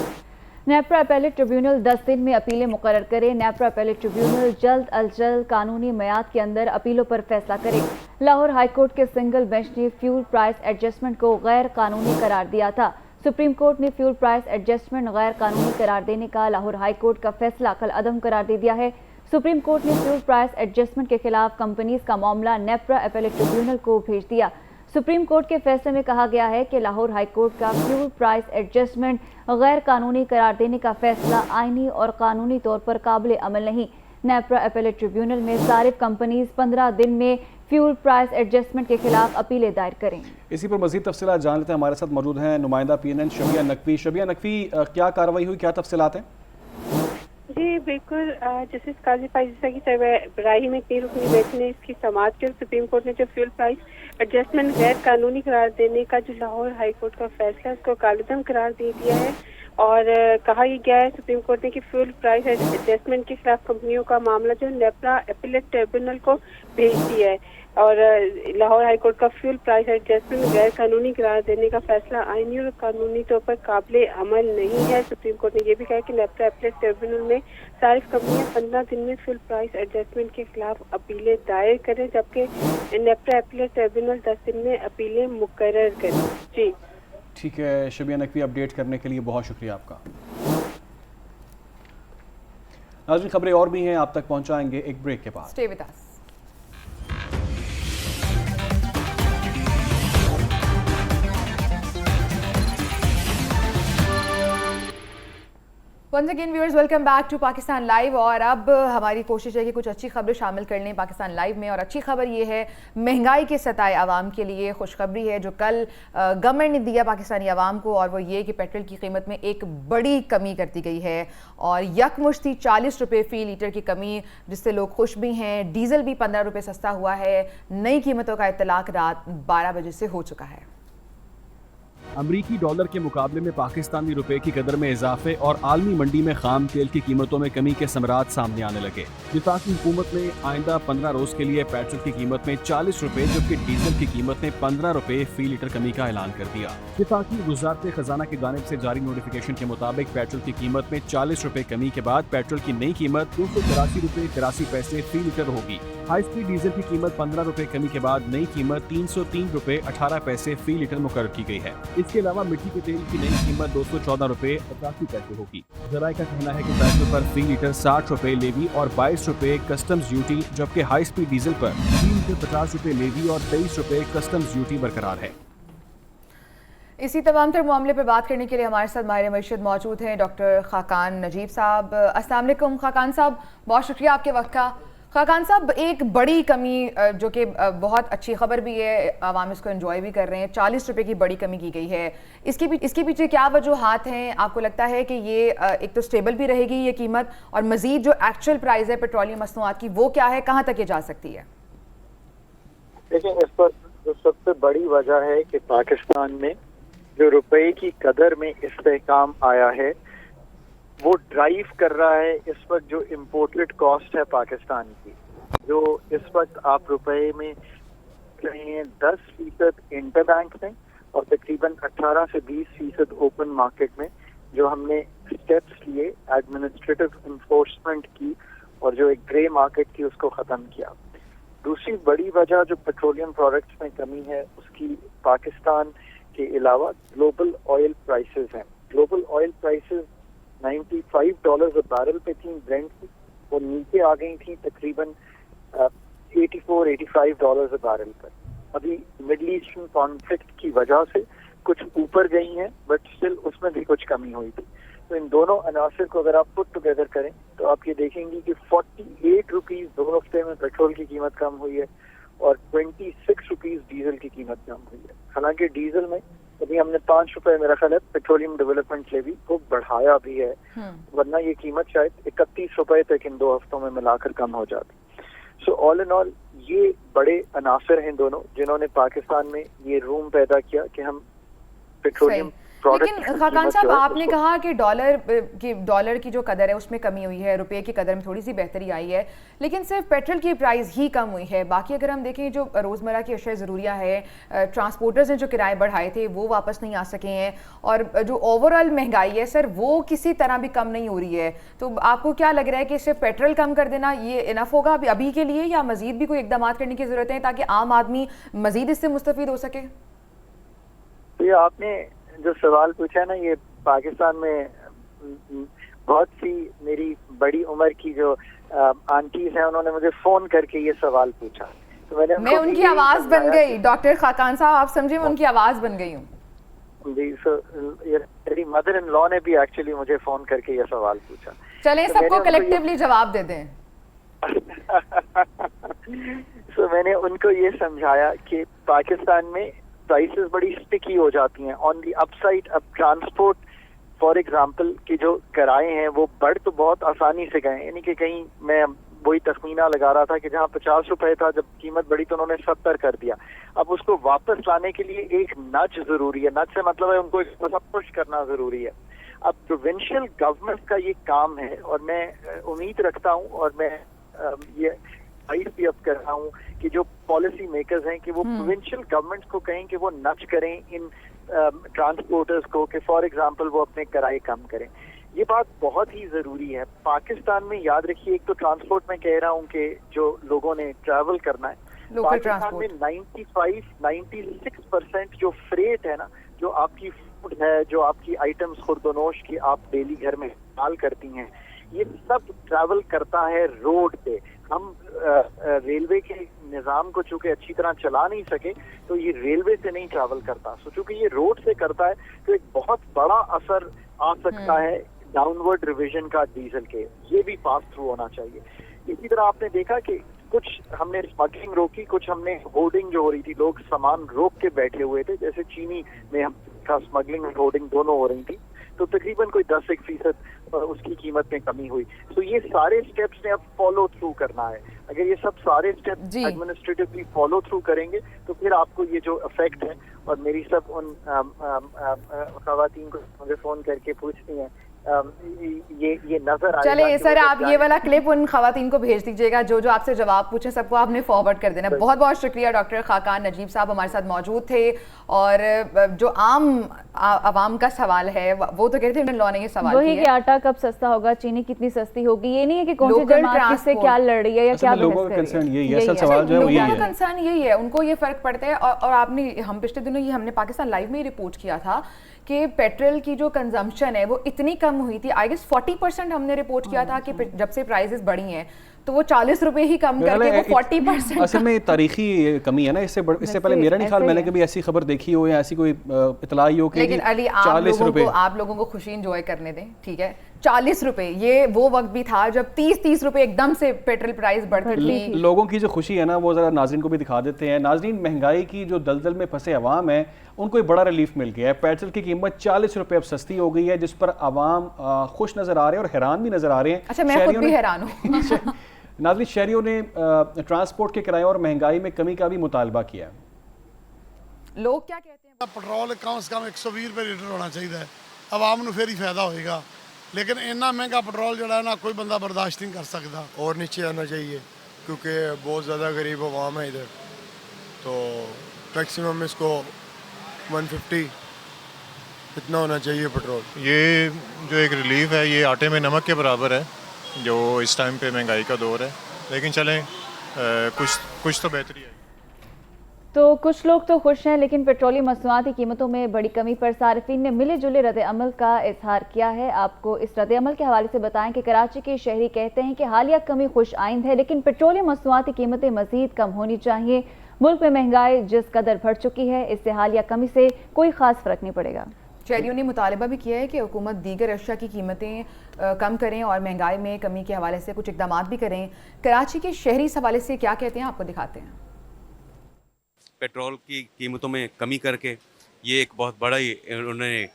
नेपरा अपीलेट ट्रिब्यूनल 10 दिन में अपीलें मुकर्रर करे। नेपरा अपीलेट ट्रिब्यूनल जल्द अज जल्द कानूनी मियाद के अंदर अपीलों पर फैसला करे। लाहौर हाईकोर्ट के सिंगल बेंच ने फ्यूल प्राइस एडजस्टमेंट को गैर कानूनी करार दिया था। सुप्रीम कोर्ट ने फ्यूल प्राइस एडजस्टमेंट गैर कानूनी करार देने का लाहौर हाईकोर्ट का फैसला कल अदम करार दे दिया है। सुप्रीम कोर्ट ने फ्यूल प्राइस एडजस्टमेंट के खिलाफ कंपनीज का मामला नेपरा अपीलेट ट्रिब्यूनल को भेज दिया। सुप्रीम कोर्ट के फैसले में कहा गया है कि लाहौर हाईकोर्ट का फ्यूल प्राइस एडजस्टमेंट गैर कानूनी करार देने का फैसला आईनी और कानूनी तौर पर काबिल अमल नहीं। नेपरा अपीलेट ट्रिब्यूनल में सारिफ कंपनीज 15 दिन में फ्यूल प्राइस एडजस्टमेंट के खिलाफ अपीलें दायर करें। इसी पर मजीद तफसीलात जान लेते हैं। हमारे साथ मौजूद हैं नुमाइंदा PNN शबिया नकवी। शबिया नकवी, क्या कार्रवाई हुई, क्या तफसीलात हैं? जी बिल्कुल, जस्टिस काजी फाइजा की सरबराही में 3 रुकनी बेंच ने इसकी समाअत की। सुप्रीम कोर्ट ने जो फ्यूल प्राइस एडजस्टमेंट गैर कानूनी करार देने का जो लाहौर हाई कोर्ट का फैसला है उसको कालअदम करार दे दिया है और कहा यह गया है सुप्रीम कोर्ट ने कि फ्यूल प्राइस एडजस्टमेंट के खिलाफ कंपनियों का मामला जो नेपरा अपीलेट ट्रिब्यूनल को भेज दिया है और लाहौर हाई कोर्ट का फ्यूल प्राइस एडजस्टमेंट गैर कानूनी करार देने का फैसला आईनी और कानूनी तौर पर काबिल अमल नहीं है। सुप्रीम कोर्ट ने यह भी कहा कि नेपरा अपीलेट ट्रिब्यूनल में सारिफ कंपनियां 15 दिन में फ्यूल प्राइस एडजस्टमेंट के खिलाफ अपीलें दायर करें, जबकि नेपरा अपीलेट ट्रिब्यूनल 10 दिन में अपीलें मुकर्रर करें। जी ठीक है शबिया नकवी, अपडेट करने के लिए बहुत शुक्रिया आपका। नाज़रीन, खबरें और भी हैं, आप तक पहुंचाएंगे एक ब्रेक के बाद। Stay with us. Once again viewers, welcome back to Pakistan live. और अब हमारी कोशिश है कि कुछ अच्छी खबरें शामिल कर लें पाकिस्तान लाइव में। और अच्छी खबर ये है, महंगाई के सताए आवाम के लिए खुशखबरी है जो कल गवर्नमेंट ने दिया पाकिस्तानी आवाम को, और वो ये कि पेट्रोल की कीमत में एक बड़ी कमी कर दी गई है और यकमुश्ती 40 रुपये फ़ी लीटर की कमी, जिससे लोग खुश भी हैं। डीजल भी 15 रुपये सस्ता हुआ है। नई कीमतों का इतलाक रात 12 बजे से हो चुका है। अमरीकी डॉलर के मुकाबले में पाकिस्तानी रुपए की कदर में इजाफे और आलमी मंडी में खाम तेल की कीमतों में कमी के समरात सामने आने लगे। वफाकी हुकूमत ने आइंदा 15 रोज के लिए पेट्रोल की कीमत में 40 रुपए जबकि डीजल की कीमत में 15 रुपए फी लीटर कमी का ऐलान कर दिया। वफाकी वज़ारत खजाना की जानिब से जारी नोटिफिकेशन के मुताबिक पेट्रोल की कीमत में 40 रुपए कमी के बाद पेट्रोल की नई कीमत 283 रुपए 83 पैसे फी लीटर होगी। हाई स्पीड डीजल की कीमत 15 रुपए कमी के बाद नई कीमत 303 रुपए 18 पैसे फी लीटर मुकर्रर की गई है। इसके अलावा मिट्टी के तेल की नई कीमत 214 रुपए 85 पैसे होगी। ज़राए का कहना है कि पेट्रोल पर फी लीटर 60 रुपए लेवी और 22 रुपए कस्टम्स ड्यूटी, जबकि हाई स्पीड डीजल पर फी लीटर 50 रुपए लेवी और 23 रुपए कस्टम्स ड्यूटी बरकरार है। इसी तमाम तर मामले पर बात करने के लिए हमारे साथ माहिर मईशत मौजूद हैं डॉक्टर खाकान नजीब साहब। अस्सलाम वालेकुम खाकान साहब, बहुत शुक्रिया आपके वक्त का। खाकान साहब, एक बड़ी कमी जो कि बहुत अच्छी खबर भी है, आवाम इसको एंजॉय भी कर रहे हैं, 40 रुपए की बड़ी कमी की गई है। इसके पीछे क्या वजूहात हैं? आपको लगता है कि ये एक तो स्टेबल भी रहेगी ये कीमत, और मजीद जो एक्चुअल प्राइस है पेट्रोलियम मसनूआत की वो क्या है, कहाँ तक ये जा सकती है? देखिए, इस पर जो सबसे बड़ी वजह है कि पाकिस्तान में जो रुपए की कदर में इस्तेहकाम आया है वो ड्राइव कर रहा है इस वक्त जो इम्पोर्टेड कॉस्ट है पाकिस्तान की। जो इस वक्त आप रुपए में रहे हैं 10% इंटरबैंक में और तकरीबन 18 से 20% ओपन मार्केट में, जो हमने स्टेप्स लिए एडमिनिस्ट्रेटिव इन्फोर्समेंट की और जो एक ग्रे मार्केट थी उसको ख़त्म किया। दूसरी बड़ी वजह जो पेट्रोलियम प्रोडक्ट्स में कमी है उसकी पाकिस्तान के अलावा ग्लोबल ऑयल प्राइसेस हैं। ग्लोबल ऑयल प्राइसेस $95 बैरल पे थी ब्रेंट की, वो नीचे आ गई थी तकरीबन $84-85 बैरल पर। अभी मिडल ईस्टर्न कॉन्फ्लिक्ट की वजह से कुछ ऊपर गई हैं, बट स्टिल उसमें भी कुछ कमी हुई थी। तो इन दोनों अनासर को अगर आप पुट टुगेदर करें तो आप ये देखेंगे कि 48 रुपीज 2 हफ्ते में पेट्रोल की कीमत कम हुई है और 26 रुपीज डीजल की कीमत कम हुई है। हालांकि डीजल में अभी हमने 5 रुपए मेरा ख्याल है पेट्रोलियम डेवलपमेंट लेवी को बढ़ाया भी है, वरना ये कीमत शायद 31 रुपए तक इन 2 हफ्तों में मिलाकर कम हो जाती। सो ऑल इन ऑल ये बड़े अनासर हैं दोनों जिन्होंने पाकिस्तान में ये रूम पैदा किया कि हम पेट्रोलियम प्रोडक्ट लेकिन खाकान साहब आपने कहा कि डॉलर की जो कदर है उसमें कमी हुई है, रुपए की कदर में थोड़ी सी बेहतरी आई है, लेकिन सिर्फ पेट्रोल की प्राइस ही कम हुई है। बाकी अगर हम देखें जो रोज़मर्रा की अशिया ज़रूरिया है, ट्रांसपोर्टर्स ने जो किराए बढ़ाए थे वो वापस नहीं आ सके हैं, और जो ओवरऑल महंगाई है सर वो किसी तरह भी कम नहीं हो रही है। तो आपको क्या लग रहा है कि सिर्फ पेट्रोल कम कर देना ये इनफ होगा अभी के लिए, या मजीद भी कोई इकदाम करने की ज़रूरत है ताकि आम आदमी मजीद इससे मुस्तफीद हो सके? तो ये आपने जो सवाल पूछा है ना, ये पाकिस्तान में बहुत सी मेरी बड़ी उम्र की जो आंटीज हैं उन्होंने मुझे फोन करके ये सवाल पूछा, तो मैं उनकी आवाज बन गई। डॉक्टर खाकान साहब आप समझे, मैं उनकी आवाज बन गई हूँ जी। सो मेरी मदर इन लॉ ने भी एक्चुअली मुझे फोन करके ये सवाल पूछा। चलें तो सबको कलेक्टिवली जवाब दे दें। सो मैंने उनको ये समझाया कि पाकिस्तान में प्राइसेस बड़ी स्टिकी हो जाती हैं। ऑन दी अपसाइड अब ट्रांसपोर्ट फॉर एग्जांपल की जो किराए हैं वो बढ़ तो बहुत आसानी से गए, यानी कि कहीं मैं वही तखमीना लगा रहा था कि जहाँ 50 रुपए था जब कीमत बढ़ी तो उन्होंने 70 कर दिया। अब उसको वापस लाने के लिए एक नच जरूरी है, नच से मतलब है उनको एक पुश करना जरूरी है। अब प्रोविंशियल गवर्नमेंट का ये काम है, और मैं उम्मीद रखता हूँ और मैं ये भी अब कर रहा हूँ कि जो पॉलिसी मेकर्स हैं कि वो प्रोविंशियल गवर्नमेंट को कहें कि वो नच करें इन ट्रांसपोर्टर्स को कि फॉर एग्जांपल वो अपने किराए कम करें। ये बात बहुत ही जरूरी है। पाकिस्तान में याद रखिए, एक तो ट्रांसपोर्ट में कह रहा हूँ कि जो लोगों ने ट्रैवल करना है, पाकिस्तान में 95-96% जो फ्रेट है ना, जो आपकी फूड है, जो आपकी आइटम्स खुर्दोनोश की आप डेली घर में इस्तेमाल करती हैं, ये सब ट्रैवल करता है रोड पे। हम रेलवे के निज़ाम को चूंकि अच्छी तरह चला नहीं सके तो ये रेलवे से नहीं ट्रैवल करता। सो चूंकि ये रोड से करता है तो एक बहुत बड़ा असर आ सकता है डाउनवर्ड रिवीजन का डीजल के, ये भी पास थ्रू होना चाहिए। इसी तरह आपने देखा कि कुछ हमने स्मगलिंग रोकी, कुछ हमने होर्डिंग जो हो रही थी, लोग सामान रोक के बैठे हुए थे, जैसे चीनी में हम स्मगलिंग और होर्डिंग दोनों हो रही थी, तो तकरीबन कोई 10-1% उसकी कीमत में कमी हुई। तो ये सारे स्टेप्स ने अब फॉलो थ्रू करना है। अगर ये सब सारे स्टेप्स एडमिनिस्ट्रेटिवली फॉलो थ्रू करेंगे तो फिर आपको ये जो इफेक्ट है, और मेरी सब उन खवातीन को मुझे फोन करके पूछती हैं, ये नजर आएगा। चलिए सर, आप ये वाला क्लिप उन खवातीन को भेज दीजिएगा जो आपसे जवाब पूछे, सबको आपने फॉरवर्ड कर देना। बहुत बहुत शुक्रिया। डॉक्टर खाकान नजीब साहब हमारे साथ मौजूद थे, और जो आवाम का सवाल है वो तो कहते हैं लॉ ने ये सवाल वही कि आटा कब सस्ता होगा, चीनी कितनी सस्ती होगी, ये नहीं है कि कौन सी जमात किससे क्या लड़ रही है या क्या लोगों का कंसर्न यही है। असल सवाल जो है लोगों का कंसर्न यही है, उनको ये फर्क पड़ता है। और आपने, हम पिछले दिनों ये हमने पाकिस्तान लाइव में रिपोर्ट किया था कि पेट्रोल की जो कंजम्पशन है वो इतनी कम हुई थी, आई गेस 40% हमने रिपोर्ट किया था कि जब से प्राइसेस बढ़ी हैं तो वो 40 रुपए ही कम करके वो 40%। असल में तारीखी कमी है ना, इससे पहले मेरा नहीं ख्याल मैंने कभी ऐसी खबर देखी हो या ऐसी कोई इतला ही हो कि लेकिन अली आप लोगों को खुशी इंजॉय करने दें, ठीक है। 40 रुपए, ये वो वक्त भी था जब 30 रुपए एकदम से पेट्रोल प्राइस बढ़ती थी। लोगों की जो खुशी है ना वो जरा नाज़रीन को भी दिखा देते हैं। नाज़रीन, महंगाई की जो दलदल में फंसे अवाम है उनको एक बड़ा रिलीफ मिल गया है। पेट्रोल की कीमत 40 रुपए अब सस्ती हो गई है, जिस पर अवाम खुश नजर आ रहे हैं और हैरान भी नजर आ रहे हैं। अच्छा, मैं खुद भी हैरान हूँ। नाज़रीन, शहरियों ने ट्रांसपोर्ट के किराए और महंगाई में कमी का भी मुतालबा किया। लोग क्या कहते हैं? पेट्रोल कम से कम 120 रुपए लीटर होना चाहिए, आवाम ਨੂੰ फिर ही फायदा होएगा, लेकिन इतना महंगा पेट्रोल जो है ना कोई बंदा बर्दाश्त नहीं कर सकता। और नीचे आना चाहिए क्योंकि बहुत ज़्यादा गरीब आवाम है इधर, तो मैक्सिमम इसको 150 इतना होना चाहिए पेट्रोल। ये जो एक रिलीफ है ये आटे में नमक के बराबर है जो इस टाइम पे महंगाई का दौर है, लेकिन चलें कुछ तो बेहतरी है। तो कुछ लोग तो खुश हैं, लेकिन पेट्रोलियम मसनूआत की कीमतों में बड़ी कमी पर सार्फिन ने मिले जुले रद्द-ए-अमल का इजहार किया है। आपको इस रद्द-ए-अमल के हवाले से बताएं कि कराची के शहरी कहते हैं कि हालिया कमी खुश आइंद है, लेकिन पेट्रोलियम मसनूआत की कीमतें मजीद कम होनी चाहिए। मुल्क में महंगाई जिस कदर बढ़ चुकी है, इससे हालिया कमी से कोई खास फर्क नहीं पड़ेगा। शहरियों ने मुतालबा भी किया है कि हुकूमत दीगर अशिया की कीमतें कम करें और महंगाई में कमी के हवाले से कुछ इकदाम भी करें। कराची के शहरी इस हवाले से क्या कहते हैं, आपको दिखाते हैं। पेट्रोल की कीमतों में कमी करके ये एक बहुत बड़ा ही उन्होंने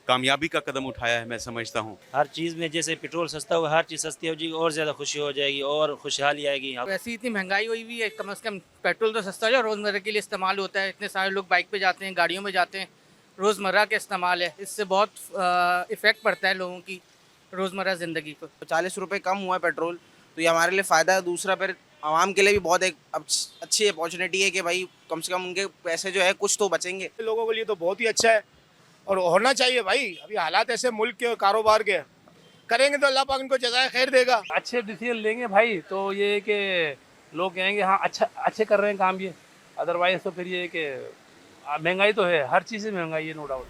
कामयाबी का कदम उठाया है, मैं समझता हूँ। हर चीज़ में जैसे पेट्रोल सस्ता होगा, हर चीज़ सस्ती हो जाएगी और ज़्यादा खुशी हो जाएगी और खुशहाली आएगी। वैसे इतनी महंगाई हुई हुई है, कम से कम पेट्रोल तो सस्ता हो जाए, रोज़मर्रा के लिए इस्तेमाल होता है। इतने सारे लोग बाइक पे जाते हैं, गाड़ियों में जाते हैं, रोज़मर्रा के इस्तेमाल है, इससे बहुत इफ़ेक्ट पड़ता है लोगों की रोज़मर्रा ज़िंदगी पर। 40 रुपये कम हुआ है पेट्रोल, तो ये हमारे लिए फ़ायदा है। दूसरा फिर आवाम के लिए भी बहुत एक अच्छी अपॉर्चुनिटी है कि भाई कम से कम उनके पैसे जो है कुछ तो बचेंगे। लोगों के लिए तो बहुत ही अच्छा है और होना चाहिए भाई। अभी हालात ऐसे मुल्क के कारोबार के करेंगे तो अल्लाह पाक उनको जज़ाए खैर देगा। अच्छे डिसीजन लेंगे भाई तो ये कि लोग कहेंगे हाँ अच्छे कर रहे हैं काम ये, अदरवाइज तो फिर ये कि महंगाई तो है, हर चीज़ में महंगाई है, नो डाउट।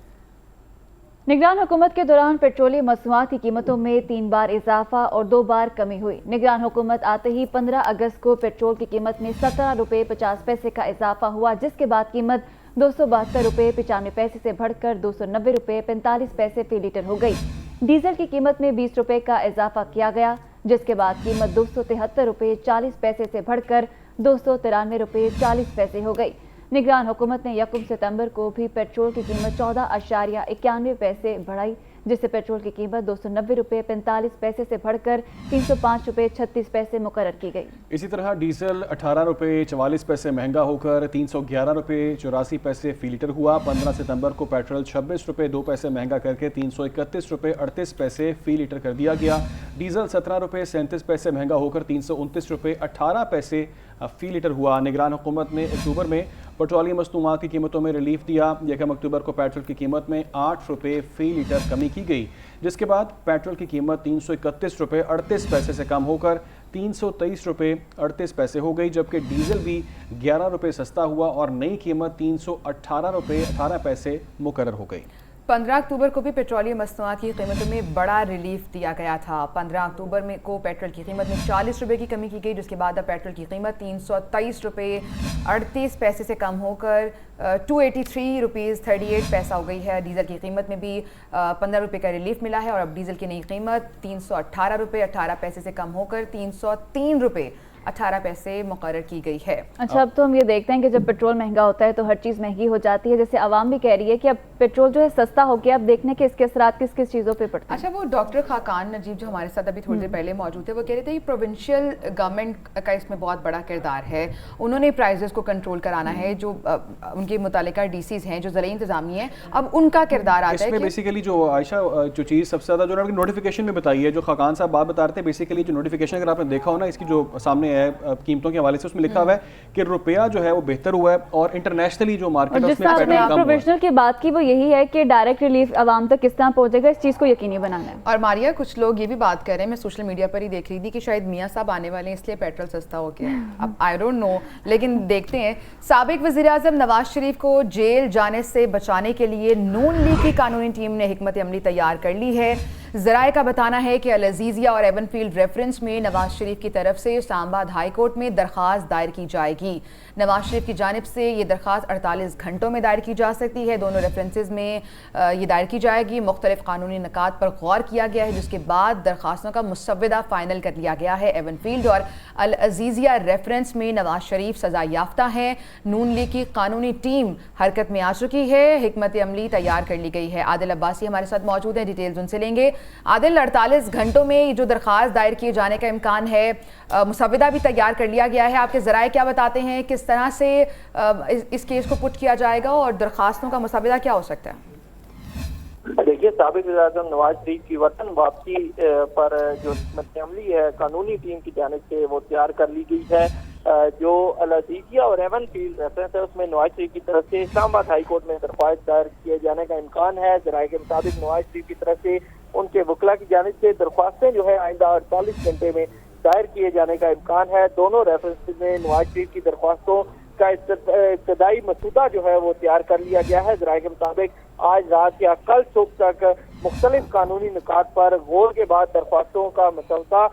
निगरान हुकूमत के दौरान पेट्रोलियम मसनूआत की कीमतों में 3 बार इजाफा और 2 बार कमी हुई। निगरान हुकूमत आते ही 15 अगस्त को पेट्रोल की कीमत में 17 रुपये 50 पैसे का इजाफा हुआ, जिसके बाद कीमत 272 रुपये 95 पैसे से बढ़कर 290 रुपये 45 पैसे फी लीटर हो गई। डीजल की कीमत में 20 रुपये का इजाफा किया गया, जिसके बाद कीमत 273 रुपये 40 पैसे से बढ़कर 293 रुपये 40 पैसे हो गई। निगरान हुकूमत ने 1 सितंबर को भी पेट्रोल की कीमत 14.91 पैसे बढ़ाई, जिससे पेट्रोल की कीमत 290 रुपये 45 पैसे से बढ़कर 305 रुपये 36 पैसे मुकर्रर की गई। इसी तरह डीजल 18 रुपये 44 पैसे महंगा होकर 311 रुपये 84 पैसे फी लीटर हुआ। 15 सितंबर को पेट्रोल 26 रुपये 2 पैसे महंगा करके 331 रुपये 38 पैसे फी लीटर कर दिया गया। डीजल 17 रुपये 37 पैसे महंगा होकर 329 रुपये 18 पैसे फी लीटर हुआ। निगरान हुकूमत ने अक्टूबर में पेट्रोलियम मसनूआत की कीमतों में रिलीफ दिया। 1 अक्टूबर को पेट्रोल की कीमत में 8 रुपये फी लीटर कमी की गई, जिसके बाद पेट्रोल की कीमत 331 रुपये 38 पैसे से कम होकर 323 रुपये 38 पैसे हो गई, जबकि डीजल भी 11 रुपये सस्ता हुआ और नई कीमत 318 रुपये 18 पैसे मुकर्रर हो गई। 15 अक्टूबर को भी पेट्रोलियम मसनूआत की कीमतों में बड़ा रिलीफ दिया गया था। 15 अक्टूबर में को पेट्रोल की कीमत में 40 रुपये की कमी की गई, जिसके बाद अब पेट्रोल की कीमत 323 रुपये 38 पैसे से कम होकर 283 रुपीज़ 38 पैसा हो गई है। डीजल की कीमत में भी 15 रुपये का रिलीफ मिला है और अब डीजल की नई कीमत 318 रुपये 18 पैसे से कम होकर 303 रुपये 18 पैसे मुकर्रर की गई है। अच्छा, अब तो हम ये देखते हैं कि जब पेट्रोल महंगा होता है तो हर चीज़ महंगी हो जाती है। जैसे आवाम भी कह रही है कि अब पेट्रोल जो है सस्ता हो गया, अब देखने के इसके असरात किस किस चीज़ों पे पड़ते हैं। अच्छा, वो डॉक्टर खाकान नजीब जो हमारे साथ अभी थोड़ी देर पहले मौजूद थे, वो कह रहे थे कि प्रोविंशियल गवर्नमेंट का इसमें बहुत बड़ा किरदार है। उन्होंने प्राइजेस को कंट्रोल कराना है, जो उनके मुतालिका डीसीज हैं जो ज़राई इंतजामी है, अब उनका किरदार आता है। इसमें बेसिकली जो आयशा जो चीज़ सबसे ज़्यादा जो नोटिफिकेशन में बताई है, जो खाकान साहब बात बता रहे थे, बेसिकली जो नोटिफिकेशन अगर आपने देखा हो ना, इसकी जो सामने है कीमतों के हवाले से, उसमें लिखा हुआ है कि रुपया जो है वो बेहतर हुआ है और इंटरनेशनली जो मार्केट है उसमें पेट्रोल कम हुआ है। प्रोविजनल की बात की वो यही है कि डायरेक्ट रिलीफ आवाम तक किस तरह पहुंचेगा, इस चीज़ को यकीनी बनाना है। और मारिया, कुछ लोग ये भी बात कर रहे हैं, मैं सोशल मीडिया पर ही देख रही थी कि शायद मियाँ साहब आने वाले हैं इसलिए पेट्रोल सस्ता हो गया। अब आई डोंट नो, लेकिन देखते हैं। साबिक वज़ीर-ए-आज़म नवाज शरीफ को जेल जाने से बचाने के लिए नून लीग की कानूनी टीम ने हिकमत अमली तैयार कर ली है। ज़राए का बताना है कि अल-अज़ीज़िया और एवनफील्ड रेफरेंस में नवाज शरीफ की तरफ से इस्लामाबाद हाई कोर्ट में दरख्वास्त दायर की जाएगी। नवाज शरीफ की जानिब से ये दरख्वास्त 48 घंटों में दायर की जा सकती है। दोनों रेफरेंसेज में ये दायर की जाएगी। मुख्तलिफ कानूनी निकात पर गौर किया गया है, जिसके बाद दरख्वास्तों का मुसव्वदा फाइनल कर लिया गया है। एवनफील्ड और अल-अज़ीज़िया रेफरेंस में नवाज शरीफ सजा याफ्ता हैं। नून लीग की कानूनी टीम हरकत में आ चुकी है, हिकमत अमली तैयार कर ली गई है। आदिल अब्बासी हमारे साथ मौजूद हैं, डिटेल्स उनसे लेंगे। आदिल, 48 घंटों में जो दरख्वास्त दायर किए जाने का इम्कान है, मुसव्वदा भी तैयार कर लिया गया है, आपके ज़राए क्या बताते हैं, किस तरह से इस केस को पुट किया जाएगा और दरख्वास्तों का मुसव्वदा क्या हो सकता है? देखिए, साबिक वज़ीर-ए-आज़म नवाज शरीफ की वतन वापसी पर जो हिकमत अमली है कानूनी टीम की जानिब से वो तैयार कर ली गई है। जो अल-अज़ीज़िया और एवनफील्ड रेफरेंस है उसमें नवाज शरीफ की तरफ से इस्लामाबाद हाई कोर्ट में दरख्वास्त दायर किए जाने का इम्कान है। ज़राए के मुताबिक नवाज शरीफ की तरफ से उनके वकला की जानिब से दरख्वास्तें जो है आइंदा 48 घंटे में दायर किए जाने का इम्कान है। दोनों रेफरेंस में नवाज शरीफ की दरख्वास्तों का इब्तदाई मसूदा जो है वो तैयार कर लिया गया है। ज़राए के मुताबिक आज रात या कल सुबह तक मुख्तलिफ कानूनी निकात पर गौर के बाद दरख्वास्तों का मसौदा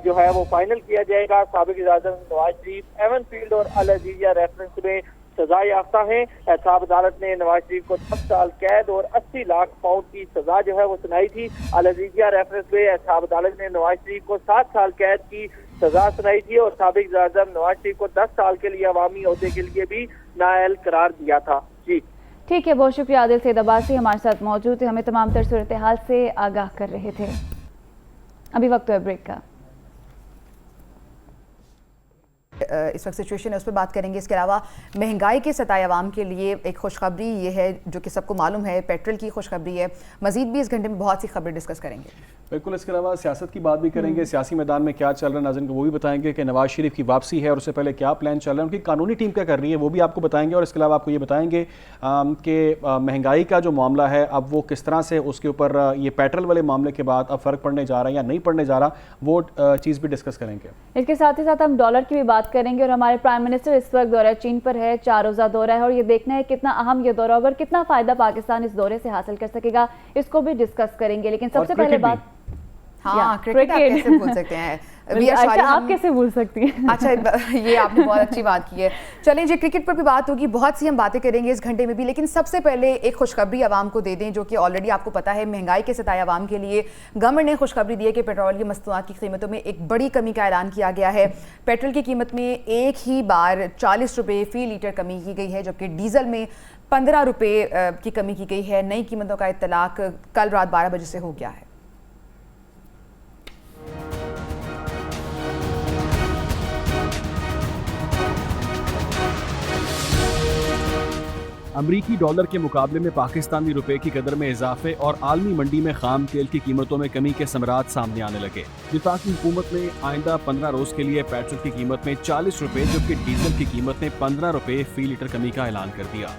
जो है वो फाइनल किया जाएगा। साबिक वज़ीर-ए-आज़म नवाज शरीफ एवनफील्ड और अल-अज़ीज़िया रेफरेंस में सजा याफ्ता है। एहतसाब अदालत ने नवाज शरीफ को 10 साल कैद और 80 लाख पाउंड की सजा जो है वो सुनाई थी। अल-अज़ीज़िया रेफरेंस में एहतसाब अदालत ने नवाज शरीफ को 7 साल कैद की सजा सुनाई थी और साबिक वज़ीर-ए-आज़म नवाज शरीफ को 10 साल के लिए अवामी ओहदे के लिए भी नाअहल करार दिया था। जी ठीक है, बहुत शुक्रिया। आदिल सैयद अब्बासी हमारे साथ मौजूद थे, हमें तमाम तर सूरत हाल से आगाह कर रहे थे। अभी वक्त है ब्रेक का। इस वक्त सिचुएशन है उस पर बात करेंगे। इसके अलावा महंगाई के सताए अवाम के लिए एक खुशखबरी ये है जो कि सबको मालूम है, पेट्रोल की खुशखबरी है। मजीद भी इस घंटे में बहुत सी खबरें डिस्कस करेंगे। बिल्कुल, इसके अलावा सियासत की बात भी करेंगे, सियासी मैदान में क्या चल रहा है नाज़रीन को वो भी बताएंगे कि नवाज शरीफ की वापसी है और उससे पहले क्या प्लान चल रहा है, उनकी कानूनी टीम क्या कर रही है वो भी आपको बताएंगे। और इसके अलावा आपको ये बताएंगे कि महंगाई का जो मामला है अब वो किस तरह से उसके ऊपर ये पेट्रोल वाले मामले के बाद अब फ़र्क पड़ने जा रहा है या नहीं पड़ने जा रहा, वो चीज़ भी डिस्कस करेंगे। इसके साथ ही साथ हम डॉलर की भी बात करेंगे और हमारे प्राइम मिनिस्टर इस वक्त दौरा चीन पर है, 4 रोज़ा दौरा है और ये देखना है कितना अहम ये दौरा होगा और कितना फ़ायदा पाकिस्तान इस दौरे से हासिल कर सकेगा, इसको भी डिस्कस करेंगे। लेकिन सबसे पहले बात, हाँ क्रिकेट आप कैसे भूल सकते हैं, अच्छा आप कैसे भूल सकती हैं? अच्छा ये आपने बहुत अच्छी बात की है। चलें जी, क्रिकेट पर भी बात होगी, बहुत सी हम बातें करेंगे इस घंटे में भी, लेकिन सबसे पहले एक खुशखबरी आवाम को दे दें जो कि ऑलरेडी आपको पता है महंगाई के सताए आवाम के लिए गवर्नमेंट ने खुशखबरी दी है कि पेट्रोल की मस्तूआत की कीमतों में एक बड़ी कमी का ऐलान किया गया है। पेट्रोल की कीमत में एक ही बार 40 रुपये फ़ी लीटर कमी की गई है, जबकि डीजल में 15 रुपये की कमी की गई है। नई कीमतों का इत्तलाक कल रात 12 बजे से हो गया है। अमरीकी डॉलर के मुकाबले में पाकिस्तानी रुपए की कदर में इजाफे और आलमी मंडी में खाम तेल की कीमतों में कमी के समरात सामने आने लगे। वफाकी हुकूमत ने आइंदा 15 रोज के लिए पेट्रोल की कीमत में 40 रुपए जबकि डीजल की कीमत में 15 रुपए फी लीटर कमी का ऐलान कर दिया।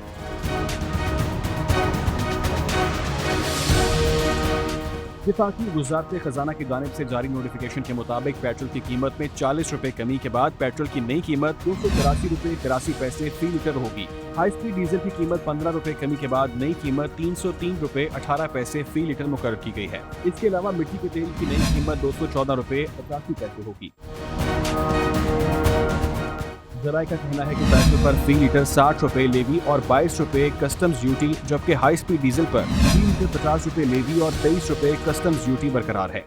वफाकी वज़ारत खजाना की जानिब से जारी नोटिफिकेशन के मुताबिक पेट्रोल की कीमत में 40 रुपए कमी के बाद पेट्रोल की नई कीमत 283 रुपए 83 पैसे फी लीटर होगी। हाई स्पीड डीजल की कीमत 15 रुपए कमी के बाद नई कीमत 303 रुपए 18 पैसे फी लीटर मुकर्रर की गई है। इसके अलावा मिट्टी के तेल की नई कीमत 214 रुपए 88 पैसे होगी। जराये का कहना है कि पेट्रोल पर फी लीटर 60 रुपए लेवी और 22 रुपए कस्टम्स ड्यूटी, जबकि हाई स्पीड डीजल पर फी लीटर 50 रुपए लेवी और 23 रुपए कस्टम्स ड्यूटी बरकरार है।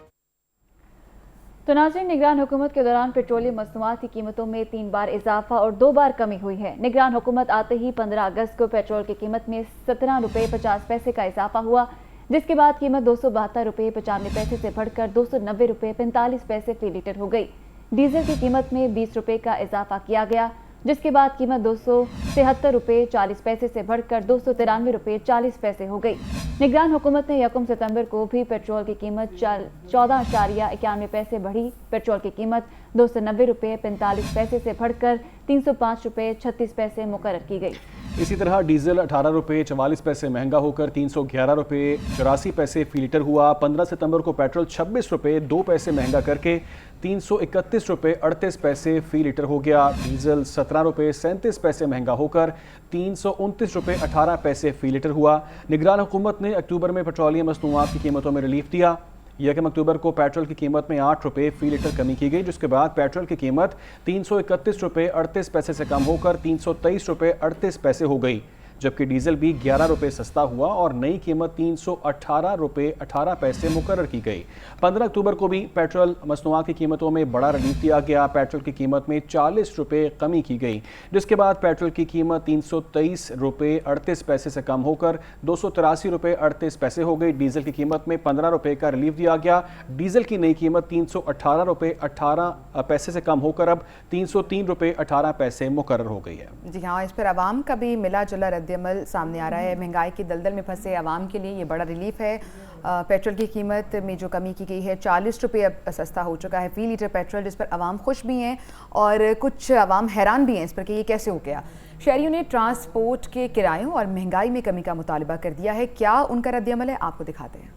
तो नाज़रीन, निगरान हुकूमत के दौरान पेट्रोलियम मसनूआत की कीमतों में 3 बार इजाफा और 2 बार कमी हुई है। निगरान हुकूमत आते ही 15 अगस्त को पेट्रोल की कीमत में 17 रुपए 50 पैसे का इजाफा हुआ, जिसके बाद कीमत 272 रुपए 95 पैसे से बढ़कर 290 रुपए 45 पैसे फी लीटर हो गई। डीजल की कीमत में 20 रुपए का इजाफा किया गया, जिसके बाद कीमत 273 रुपए 40 पैसे से बढ़कर 293 रुपए 40 पैसे हो गई। निगरान हुकूमत ने 1 सितंबर को भी पेट्रोल की कीमत 14.91 पैसे बढ़ी। पेट्रोल की कीमत 290 रुपए 45 पैसे से बढ़कर 305 रुपए 36 पैसे मुकर्रर की गई। इसी तरह डीजल 18 रुपए 44 पैसे महंगा होकर 311 रुपए 84 पैसे फी लीटर हुआ। 15 सितंबर को पेट्रोल 26 रुपए 2 पैसे महंगा करके 331 रुपए 38 पैसे फी लीटर हो गया। डीजल 17 रुपए 37 पैसे महंगा होकर 329 रुपए 18 पैसे फी लीटर हुआ। निगरान हुकूमत ने अक्टूबर में पेट्रोलियम मसनूआत की कीमतों में रिलीफ दिया। 1 अक्टूबर को पेट्रोल की कीमत में 8 रुपए फी लीटर कमी की गई, जिसके बाद पेट्रोल की कीमत 331 रुपए 38 पैसे से कम होकर 323 रुपए 38 पैसे हो गई, जबकि डीजल भी 11 रुपए सस्ता हुआ और नई कीमत 318 रुपए 18 पैसे मुकर्रर की गई। 15 अक्टूबर को भी पेट्रोल मसनूआत की कीमतों में बड़ा रिलीफ दिया गया। पेट्रोल की कीमत में 40 रुपए कमी की गई, जिसके बाद पेट्रोल की कीमत 323 रुपए 38 पैसे से कम होकर 283 रुपए 38 पैसे हो गई। डीजल की कीमत में 15 रुपए का रिलीफ दिया गया। डीजल की नई कीमत 318 रुपए 18 पैसे से कम होकर अब 303 रुपए 18 पैसे मुकर्रर हो गई है। जी हाँ, इस पर आवाम का भी मिला जुला रद्द-ए-अमल सामने आ रहा है। महंगाई की दलदल में फंसे आवाम के लिए ये बड़ा रिलीफ है। पेट्रोल की कीमत में जो कमी की गई है, 40 रुपये अब सस्ता हो चुका है फी लीटर पेट्रोल, जिस पर आवाम खुश भी हैं और कुछ आवाम हैरान भी हैं इस पर कि ये कैसे हो गया। शहरियों ने ट्रांसपोर्ट के किरायों और महंगाई में कमी का मुतालबा कर दिया है। क्या उनका रद्द-ए-अमल है, आपको दिखाते हैं।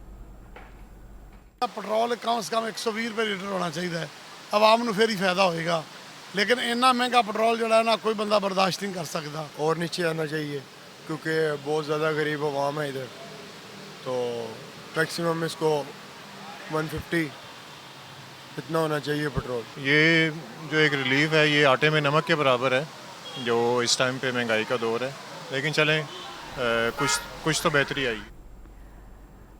पेट्रोल कम से कम 120 रुपये लीटर होना चाहिए, आवाम ਨੂੰ फिर ही फायदा होएगा, लेकिन इतना महंगा पेट्रोल जो है ना कोई बंदा बर्दाश्त नहीं कर सकता। और नीचे आना चाहिए क्योंकि बहुत ज़्यादा गरीब आवाम है इधर, तो मैक्सिमम इसको 150 इतना होना चाहिए पेट्रोल। ये जो एक रिलीफ है ये आटे में नमक के बराबर है जो इस टाइम पे महंगाई का दौर है, लेकिन चलें कुछ तो बेहतरी आई।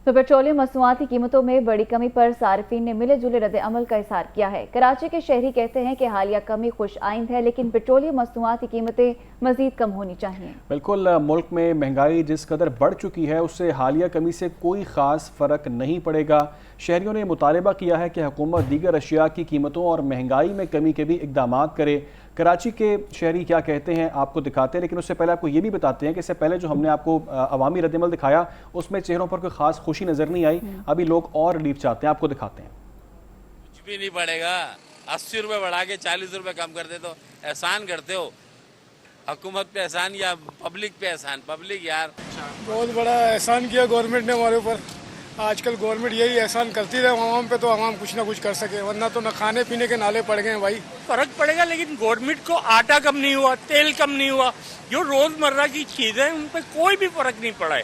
तो पेट्रोलियम मसनूआत की कीमतों में बड़ी कमी पर सार्फिन ने मिले जुले रद्द अमल का इज़हार किया है। कराची के शहरी कहते हैं कि हालिया कमी खुश आइंद है, लेकिन पेट्रोलियम मसनूआत की कीमतें मजीद कम होनी चाहिए। बिल्कुल, मुल्क में महंगाई जिस कदर बढ़ चुकी है उससे हालिया कमी से कोई ख़ास फ़र्क नहीं पड़ेगा। शहरियों ने मुतालबा किया है कि हुकूमत दीगर अशिया की कीमतों और महंगाई में कमी के भी इकदाम करे। कराची के शहरी क्या कहते हैं आपको दिखाते हैं, लेकिन उससे पहले आपको ये भी बताते हैं कि इससे पहले जो हमने आपको अवामी रद्दमल दिखाया उसमें चेहरों पर कोई खास खुशी नजर नहीं आई। अभी लोग और रिलीफ चाहते हैं, आपको दिखाते हैं। कुछ भी नहीं पड़ेगा, 80 रुपए बढ़ा के 40 रुपए कम कर दे तो एहसान करते हो। हुकूमत पे एहसान या पब्लिक पे एहसान? पब्लिक यार बहुत बड़ा एहसान किया गवर्नमेंट ने हमारे ऊपर। आजकल गवर्नमेंट यही एहसान करती रहे आवाम पे तो आवाम कुछ ना कुछ कर सके, वरना तो न खाने पीने के नाले पड़ गए हैं भाई। फर्क पड़ेगा, लेकिन गवर्नमेंट को आटा कम नहीं हुआ, तेल कम नहीं हुआ, जो रोजमर्रा की चीजें उन पर कोई भी फर्क नहीं पड़ा है।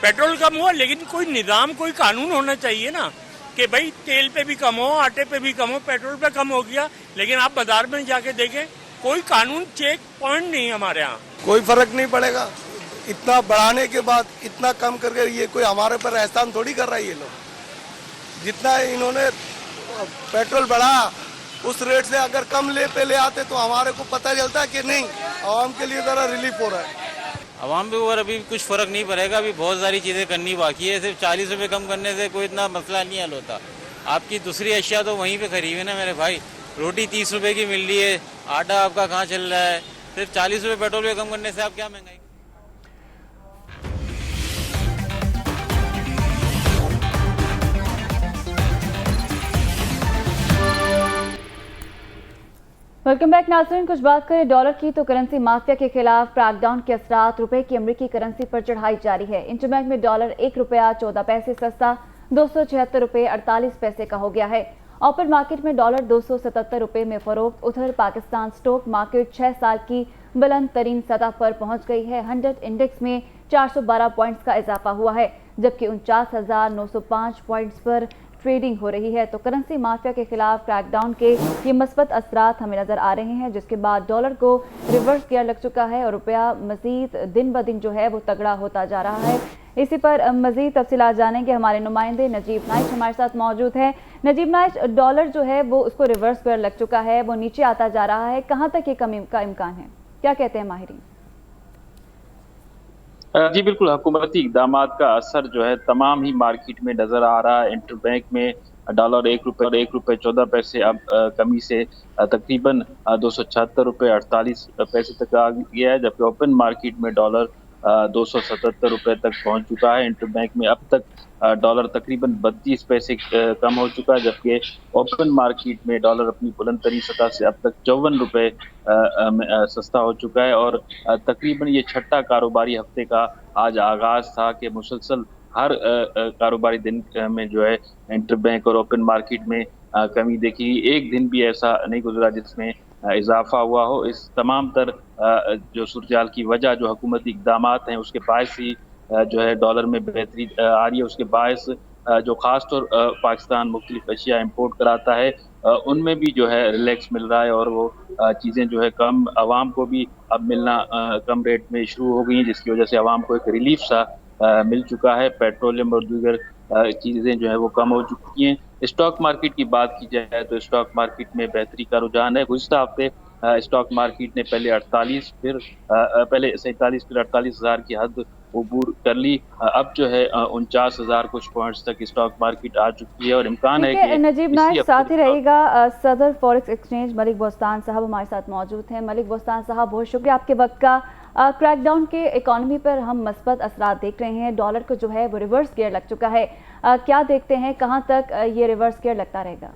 पेट्रोल कम हुआ, लेकिन कोई निजाम, कोई कानून होना चाहिए ना कि भाई तेल पे भी कम हो, आटे पे भी कम हो, पेट्रोल पे कम हो गया, लेकिन आप बाजार में जाके देखें कोई कानून चेक पॉइंट नहीं हमारे यहाँ। कोई फर्क नहीं पड़ेगा, इतना बढ़ाने के बाद इतना कम करके ये कोई हमारे पर एहसान थोड़ी कर रहा है। ये लोग जितना इन्होंने पेट्रोल बढ़ा उस रेट से अगर कम ले आते तो हमारे को पता चलता है कि नहीं, आवाम के लिए ज़रा रिलीफ हो रहा है। आवाम के ऊपर अभी कुछ फ़र्क नहीं पड़ेगा, अभी बहुत सारी चीज़ें करनी बाकी है। सिर्फ 40 रुपये कम करने से कोई इतना मसला नहीं हल होता। आपकी दूसरी अशिया तो वहीं पे खरीद है ना मेरे भाई। रोटी 30 रुपये की मिल रही है, आटा आपका कहाँ चल रहा है। सिर्फ 40 रुपये पेट्रोल पे कम करने से आप क्या महंगाई। वेलकम बैक नाज़रीन। कुछ बात करें डॉलर की तो करेंसी माफिया के खिलाफ क्रैकडाउन के असरात रुपए की अमरीकी करेंसी पर चढ़ाई जारी है। इंटरबैंक में डॉलर 1 रुपया 14 पैसे सस्ता 276 रुपये 48 पैसे का हो गया है। ओपन मार्केट में डॉलर 277 रुपये में फरोख्त। उधर पाकिस्तान स्टॉक मार्केट 6 साल की बुलंद तरीन सतह पर पहुंच गई है। 100 इंडेक्स में 412 पॉइंट्स का इजाफा हुआ है, जबकि 49,905 पॉइंट्स पर ट्रेडिंग हो रही है। तो करेंसी माफिया के खिलाफ क्रैकडाउन के ये मस्बत असरात हमें नजर आ रहे हैं, जिसके बाद डॉलर को रिवर्स गियर लग चुका है और रुपया मजीद दिन ब दिन जो है वो तगड़ा होता जा रहा है। इसी पर मजीद तफसीलात जानेंगे, हमारे नुमाइंदे नजीब नाइच हमारे साथ मौजूद है। नजीब नाइच, डॉलर जो है वो उसको रिवर्स गियर लग चुका है, वो नीचे आता जा रहा है, कहाँ तक ये कमी का इम्कान है, क्या कहते हैं माहिरीन? जी बिल्कुल, हुकूमती इक़दाम का असर जो है तमाम ही मार्केट में नज़र आ रहा है। इंटरबैंक में डॉलर 1 रुपये 14 पैसे अब कमी से तकरीबन 276 रुपये 48 पैसे तक आ गया है, जबकि ओपन मार्केट में डॉलर 277 रुपये तक पहुंच चुका है। इंटरबैंक में अब तक डॉलर तकरीबन 32 पैसे कम हो चुका है, जबकि ओपन मार्केट में डॉलर अपनी बुलंद तरीन सतह से अब तक 54 रुपये सस्ता हो चुका है। और तकरीबन ये छठा कारोबारी हफ्ते का आज आगाज़ था कि मुसलसल हर कारोबारी दिन में जो है इंटरबैंक और ओपन मार्केट में कमी देखी। एक दिन भी ऐसा नहीं गुजरा जिसमें इजाफा हुआ हो। इस तमाम तर जो सूरत की वजह जो हुकूमती इक़दामात हैं उसके बायस ही जो है डॉलर में बेहतरी आ रही है। उसके बायस जो ख़ास तौर पाकिस्तान मुख्तलिफ अशिया इम्पोर्ट कराता है उनमें भी जो है रिलैक्स मिल रहा है और वो चीज़ें जो है कम आवाम को भी अब मिलना कम रेट में शुरू हो गई हैं, जिसकी वजह से आवाम को एक रिलीफ सा मिल चुका है। पेट्रोलियम और दीगर चीज़ें जो है वो कम हो चुकी हैं। स्टॉक मार्केट की बात की जाए तो स्टॉक मार्केट में बेहतरी का रुझान है। गुज़िश्ता हफ्ते स्टॉक मार्केट ने पहले 47 फिर पहले 47 फिर 48,000 की हद अबूर कर ली। अब जो है 49,000 कुछ पॉइंट्स तक स्टॉक मार्केट आ चुकी है और इम्कान है कि नजीब नाइच साथ ही रहेगा। सदर फॉरेक्स एक्सचेंज मलिक बोस्तान साहब हमारे साथ मौजूद हैं। मलिक बोस्तान साहब, बहुत शुक्रिया आपके वक्त का। क्रैकडाउन के इकॉनमी पर हम मस्बत असरात देख रहे हैं, डॉलर को जो है वो रिवर्स गियर लग चुका है, क्या देखते हैं कहाँ तक ये रिवर्स गियर लगता रहेगा?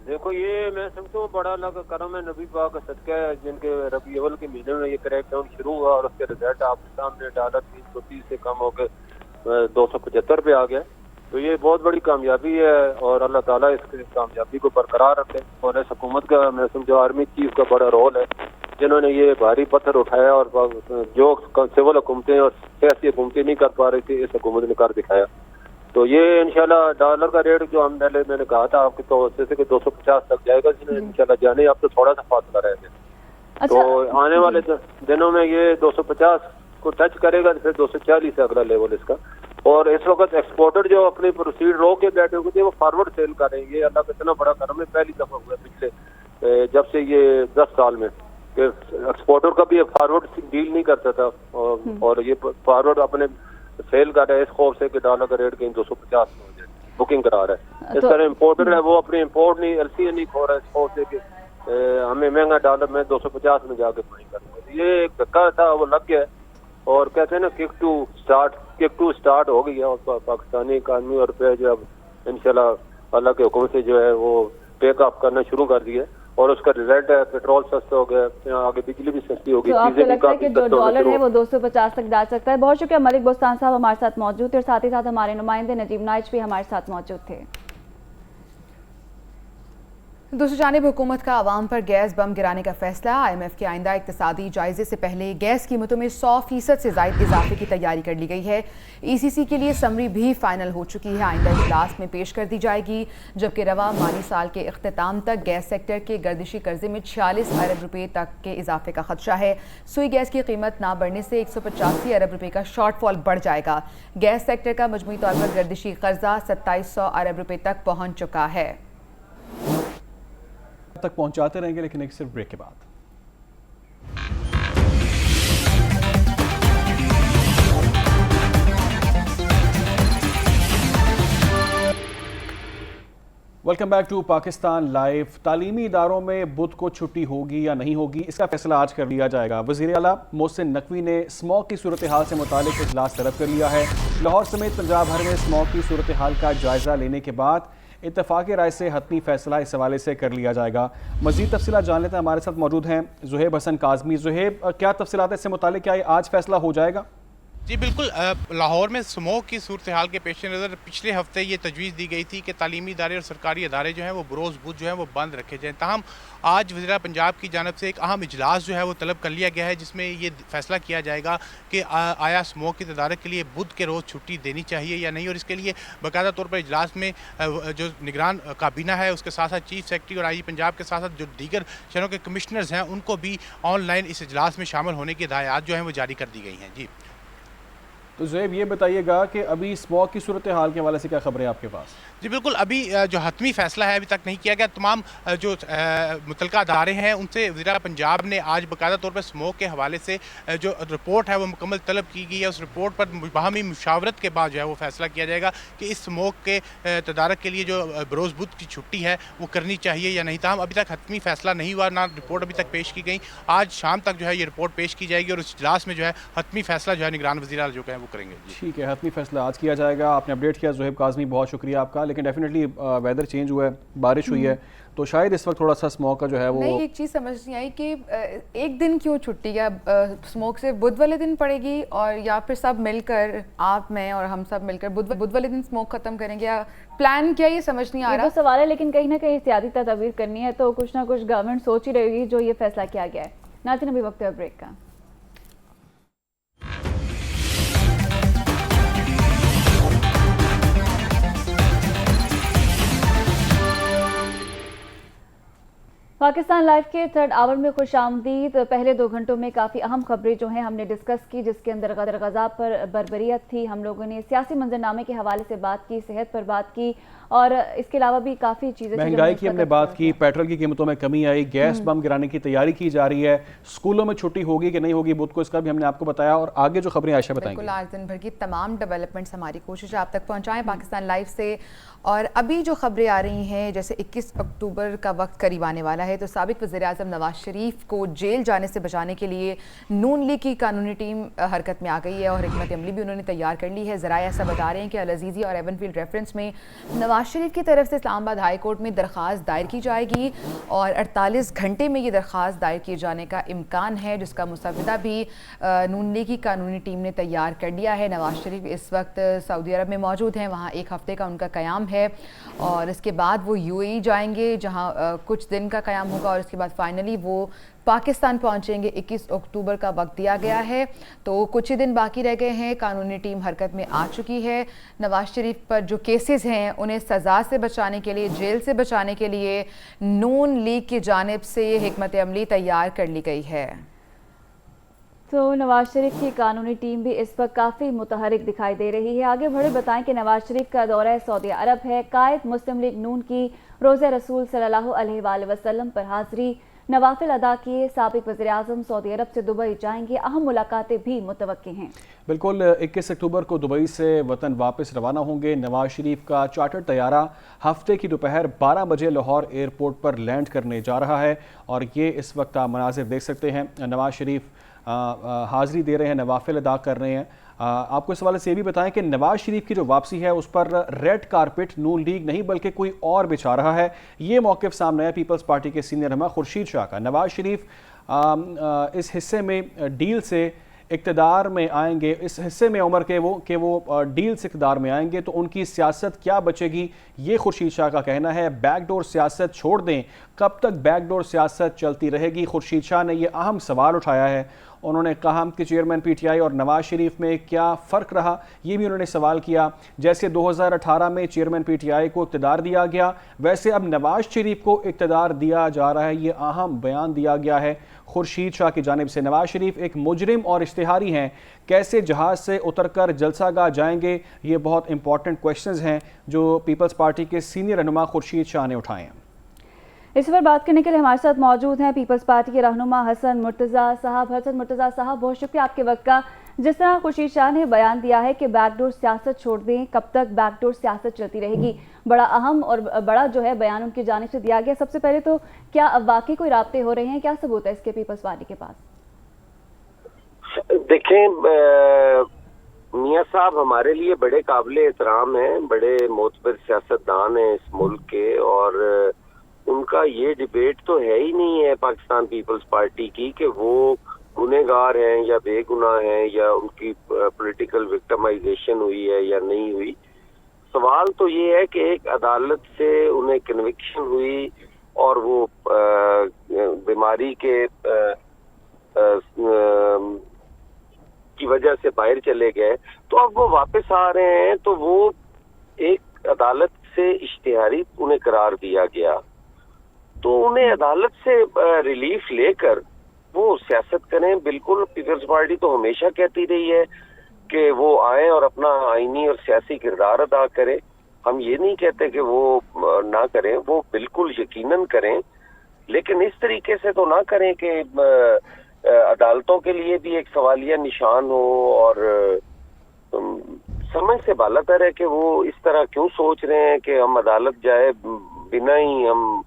देखो, ये मैं समझता हूँ बड़ा अलग करम है नबी पाक का सदका है, जिनके रबी अव्वल के महीने में ये क्रैकडाउन शुरू हुआ और उसके रिजल्ट आपके सामने डॉलर 330 से कम होकर 275 पे आ गया। तो ये बहुत बड़ी कामयाबी है और अल्लाह ताला इस कामयाबी को बरकरार रखे। और इस हुकूमत का मैं समझो आर्मी चीफ का बड़ा रोल है, जिन्होंने ये भारी पत्थर उठाया और जो सिविल हुकूमतें और सियासी हुकूमतें नहीं कर पा रही थी, इस हुकूमत ने कर दिखाया। तो ये इंशाल्लाह डॉलर का रेट जो हम पहले मैंने कहा था आपके तो जैसे कि 250 तक जाएगा, जिसमें इंशाल्लाह जाने अब तो थोड़ा सा फासला रह गया। तो आने वाले दिनों में ये 250 को टच करेगा, फिर 240 है अगला लेवल इसका। और इस वक्त एक्सपोर्टर जो अपनी प्रोसीड रो के बैठे हुए थे वो फॉरवर्ड सेल करेंगे। अल्लाह का इतना बड़ा करम है, पहली दफा हुआ पिछले जब से ये 10 साल में एक्सपोर्टर का भी फॉरवर्ड डील नहीं करता था और ये फॉरवर्ड अपने सेल कर रहा है इस खौफ से कि डॉलर का रेट कहीं 250 में हो जाए, बुकिंग करा रहा है। इस तरह इम्पोर्टर है वो अपनी इम्पोर्ट नहीं एलसी नहीं खो रहा है इस खौफ से कि हमें महंगा डॉलर में 250 में जाके बाई करना। तो ये एक धक्का था, वो लग गया और कहते हैं ना किक टू स्टार्ट हो गई है और पाकिस्तानी इकानमी और रुपये जो अब इंशाल्लाह अल्लाह के हुक्म से जो है वो टेक ऑफ करना शुरू कर दिया और उसका रिजल्ट है पेट्रोल सस्ता हो गया, आगे बिजली भी सस्ती होगी। तो आपको लगता है कि जो डॉलर है वो 250 तक जा सकता है? बहुत शुक्रिया। मलिक बोस्तान साहब हमारे साथ मौजूद थे और साथ ही साथ हमारे नुमाइंदे नजीब नाइच भी हमारे साथ मौजूद थे। दूसरी जानिब हुकूमत का आवाम पर गैस बम गिराने का फैसला। IMF के आइंदा इक्तिसादी जायजे से पहले गैस कीमतों में 100% से ज़ायद इजाफे की तैयारी कर ली गई है। ECC के लिए समरी भी फाइनल हो चुकी है, आइंदा इजलास में पेश कर दी जाएगी। जबकि रवा माली साल के इख्तिताम तक गैस सेक्टर के गर्दिशी कर्जे में 46 अरब रुपये तक के इजाफे का खदशा है। सुई गैस की कीमत ना बढ़ने से 185 अरब रुपये का शॉर्टफॉल बढ़ जाएगा। गैस सेक्टर का मजमूई तौर पर गर्दिशी कर्जा 2700 अरब रुपये तक पहुँच चुका है। तक पहुंचाते रहेंगे, लेकिन एक सिर्फ ब्रेक के बाद। Welcome back to Pakistan live. तालीमी इदारों में बुध को छुट्टी होगी या नहीं होगी, इसका फैसला आज कर लिया जाएगा। वज़ीर आला मोहसिन नकवी ने स्मॉग की सूरत हाल से मुतालिक इजलास तलब कर लिया है। लाहौर समेत पंजाब भर में स्मॉग की सूरत हाल का जायजा लेने के बाद इत्तफाक़ी राय से हतमी फैसला इस हवाले से कर लिया जाएगा। मज़ीद तफसीलात जान लेते हैं, हमारे साथ मौजूद हैं ज़ुहैब हसन काज़मी। ज़ुहैब, क्या तफसीलात इससे मुतालिक, क्या आज फैसला हो जाएगा? जी बिल्कुल, लाहौर में स्मोक की सूरत हाल के पेश नज़र पिछले हफ्ते ये तजवीज़ दी गई थी कि तालीमी इदारे और सरकारी इदारे जो हैं वो बरोज़ बुध जो है वो बंद रखे जाएँ। ताहम आज वज़ीर पंजाब की जानब से एक अहम इजलास जो है वो तलब कर लिया गया है, जिसमें ये फैसला किया जाएगा कि आया स्मोक की तदारक के लिए बुध के रोज़ छुट्टी देनी चाहिए या नहीं। और इसके लिए बाकायदा तौर पर इजलास में जो निगरान काबीना है उसके साथ साथ चीफ सेक्रेटरी और IG पंजाब के साथ साथ जो दीगर शहरों के कमिश्नर्स हैं उनको भी ऑनलाइन इस इजलास में शामिल होने की हिदायत जो हैं वो जारी कर दी गई हैं। जी तो ज़ुहैब, ये बताइएगा कि अभी स्मॉग की सूरत हाल के हवाले से क्या खबरें आपके पास? जी बिल्कुल, अभी जो हतमी फैसला है अभी तक नहीं किया गया। तमाम जो मुतलका अदारे हैं उनसे वज़ीर पंजाब ने आज बाकायदा तौर पर स्मोक के हवाले से जो रिपोर्ट है वो मुकम्मल तलब की गई है। उस रिपोर्ट पर बाहमी मुशावरत के बाद जो है वो फैसला किया जाएगा कि इस स्मोक के तदारक के लिए जो बरोज़ बुध की छुट्टी है वो करनी चाहिए या नहीं। ताहम अभी तक हतमी फैसला नहीं हुआ, ना रिपोर्ट अभी तक पेश की गई। आज शाम तक जो है ये रिपोर्ट पेश की जाएगी और उस इजलास में जो है हतमी फैसला जो है निगरान वज़ीर जो है वो करेंगे। ठीक है, हतमी फैसला आज किया जाएगा। आपने अपडेट किया ज़ुहैब काज़मी, बहुत शुक्रिया आपका। लेकिन डेफिनेटली वेदर चेंज हुआ है, बारिश हुई है, तो शायद इस वक्त थोड़ा सा स्मोक का जो है वो नहीं, एक चीज़ समझ नहीं आई कि एक दिन क्यों छुट्टी, या स्मोक से बुध वाले दिन पड़ेगी और या फिर सब मिलकर, आप मैं और हम सब मिलकर बुध वाले दिन स्मोक खत्म करेंगे, या प्लान क्या, ये समझ नहीं आ रहा। तो सवाल है, लेकिन कहीं ना कहीं एहतियाती तदबीर करनी है तो कुछ ना कुछ गवर्नमेंट सोच ही रहेगी जो ये फैसला किया गया है। नाज़रीन, अभी वक्त है ब्रेक का। पाकिस्तान लाइव के थर्ड आवर में खुश आमदीद। पहले 2 घंटों में काफ़ी अहम खबरें जो हैं हमने डिस्कस की, जिसके अंदर गज़ा पर बर्बरियत थी। हम लोगों ने सियासी मंजरनामे के हवाले से बात की, सेहत पर बात की और इसके अलावा भी काफ़ी चीज़ें, महंगाई की हमने बात की, पेट्रोल की कीमतों में कमी आई, गैस बम गिराने की तैयारी की जा रही है, स्कूलों में छुट्टी होगी कि नहीं होगी बुध को, इसका भी हमने आपको बताया। और आगे जो खबरें आयशा बताएंगी। बिल्कुल, आज दिन भर की तमाम डेवलपमेंट्स हमारी कोशिश है आप तक पहुँचाएँ पाकिस्तान लाइव से। और अभी जो खबरें आ रही हैं, जैसे 21 अक्टूबर का वक्त करीब आने वाला है, तो साबिक वज़ीर-ए-आज़म नवाज शरीफ को जेल जाने से बचाने के लिए नून लीग की कानूनी टीम हरकत में आ गई है और हिकमत अमली भी उन्होंने तैयार कर ली है। ज़राए ऐसा बता रहे हैं कि अल-अज़ीज़ी और एवनफील्ड रेफरेंस में नवाज शरीफ की तरफ से इस्लामाबाद हाई कोर्ट में दरख्वास्त दायर की जाएगी और 48 घंटे में ये दरख्वास्त दायर किए जाने का इम्कान है, जिसका मुसव्विदा भी नून लीग की कानूनी टीम ने तैयार कर लिया है। नवाज शरीफ इस वक्त सऊदी अरब में मौजूद हैं, वहाँ 1 हफ्ते का उनका क़याम है और इसके बाद वो UAE जाएंगे जहाँ कुछ दिन का क़याम होगा और इसके बाद फाइनली वो पाकिस्तान पहुंचेंगे। 21 अक्टूबर का वक्त दिया गया है, तो कुछ ही दिन बाकी रह गए हैं। कानूनी टीम हरकत में आ चुकी है। नवाज शरीफ पर जो केसेस हैं उन्हें सज़ा से बचाने के लिए, जेल से बचाने के लिए नून लीग की जानिब से हिकमत अमली तैयार कर ली गई है। तो नवाज शरीफ की कानूनी टीम भी इस वक्त काफ़ी मुतहरिक दिखाई दे रही है। आगे बढ़े बताएं कि नवाज शरीफ का दौरा सऊदी अरब है। कायद मुस्लिम लीग नून की रोज़े रसूल सल्लल्लाहु अलैहि वसल्लम पर हाज़री नवाफिल अदा किए। साबिक वज़ीर-ए-आज़म सऊदी अरब से दुबई जाएंगे, अहम मुलाकातें भी मुतवक्की हैं। बिल्कुल 21 अक्टूबर को दुबई से वतन वापस रवाना होंगे। नवाज शरीफ का चार्टर्ड तैयारा हफ्ते की दोपहर 12 बजे लाहौर एयरपोर्ट पर लैंड करने जा रहा है और ये इस वक्त आप मनाजिर देख सकते हैं। नवाज शरीफ हाज़िरी दे रहे हैं, नवाफिल अदा कर रहे हैं। आपको इस हवाले से ये भी बताएं कि नवाज शरीफ की जो वापसी है उस पर रेड कारपेट नून लीग नहीं बल्कि कोई और बिछा रहा है। ये मौक़िफ़ सामने है पीपल्स पार्टी के सीनियर रहनुमा खुर्शीद शाह का। नवाज शरीफ इस हिस्से में डील से इक़्तिदार में आएंगे, इस हिस्से में उम्र के वो डील से इक़्तिदार में आएंगे तो उनकी सियासत क्या बचेगी, ये खुर्शीद शाह का कहना है। बैकडोर सियासत छोड़ दें, कब तक बैकडोर सियासत चलती रहेगी? खुर्शीद शाह ने यह अहम सवाल उठाया है। उन्होंने कहा कि चेयरमैन पीटीआई और नवाज शरीफ में क्या फ़र्क रहा, ये भी उन्होंने सवाल किया। जैसे 2018 में चेयरमैन पीटीआई को इक़्तिदार दिया गया, वैसे अब नवाज शरीफ को इक़्तिदार दिया जा रहा है। ये अहम बयान दिया गया है खुर्शीद शाह की जानिब से। नवाज शरीफ एक मुजरिम और इश्तिहारी हैं, कैसे जहाज़ से उतरकर जलसागाह जाएंगे, ये बहुत इंपॉर्टेंट क्वेश्चंस हैं जो पीपल्स पार्टी के सीनियर रहनुमा खुर्शीद शाह ने उठाए हैं। इस पर बात करने के लिए हमारे साथ मौजूद हैं पीपल्स पार्टी के रहनुमा हसन मुर्तज़ा साहब। हसन मुर्तज़ा साहब, बहुत शुक्रिया आपके वक्त का। जिस तरह खुर्शीद शाह ने बयान दिया है कि बैकडोर सियासत छोड़ दें, कब तक बैकडोर सियासत चलती रहेगी, बड़ा अहम और बड़ा जो है बयान उनकी जानिब से दिया गया। सबसे पहले तो क्या अब वाकई कोई राब्ते हो रहे हैं, क्या सबूत है इसके पीपल्स पार्टी के पास? देखें, मियाँ साहब हमारे लिए बड़े काबिल एहतराम हैं, बड़े मोतबर सियासतदान हैं इस मुल्क के, और उनका ये डिबेट तो है ही नहीं है पाकिस्तान पीपल्स पार्टी की कि वो गुनहगार हैं या बेगुनाह हैं या उनकी पॉलिटिकल विक्टिमाइजेशन हुई है या नहीं हुई। सवाल तो ये है कि एक अदालत से उन्हें कन्विक्शन हुई और वो बीमारी के की वजह से बाहर चले गए, तो अब वो वापस आ रहे हैं तो वो एक अदालत से इश्तिहारी उन्हें करार दिया गया, तो उन्हें अदालत से रिलीफ लेकर वो सियासत करें। बिल्कुल पीपल्स पार्टी तो हमेशा कहती रही है कि वो आए और अपना आईनी और सियासी किरदार अदा करें। हम ये नहीं कहते कि वो ना करें, वो बिल्कुल यकीनन करें, लेकिन इस तरीके से तो ना करें कि अदालतों के लिए भी एक सवालिया निशान हो और समझ से बालातर है कि वो इस तरह क्यों सोच रहे हैं कि हम अदालत जाए बिना ही हम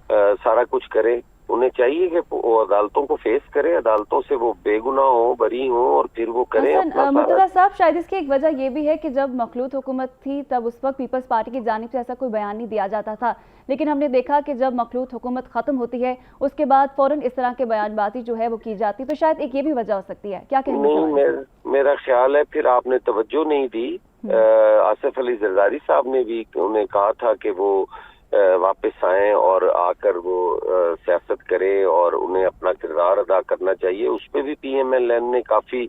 सारा कुछ करें। उन्हें चाहिए कि वो अदालतों को फेस करें, अदालतों से वो बेगुनाह हो, बरी हो और फिर वो करें अपना मुर्तज़ा साहब, शायद इसकी एक वजह ये भी है कि जब मखलूत हुकूमत थी तब उस वक्त पीपल्स पार्टी की जानिब से ऐसा कोई बयान नहीं दिया जाता था, लेकिन हमने देखा कि जब मखलूत हुकूमत ख़त्म होती है उसके बाद फ़ौरन इस तरह के बयानबाजी जो है वो की जाती है, तो शायद एक ये भी वजह हो सकती है। क्या कहना नहीं, मेरा ख्याल है फिर आपने तवज्जो नहीं दी। आसिफ अली जरदारी साहब ने भी उन्हें कहा था कि वो वापस आए और आकर वो सियासत करें और उन्हें अपना किरदार अदा करना चाहिए। उस पर भी PMLN ने काफी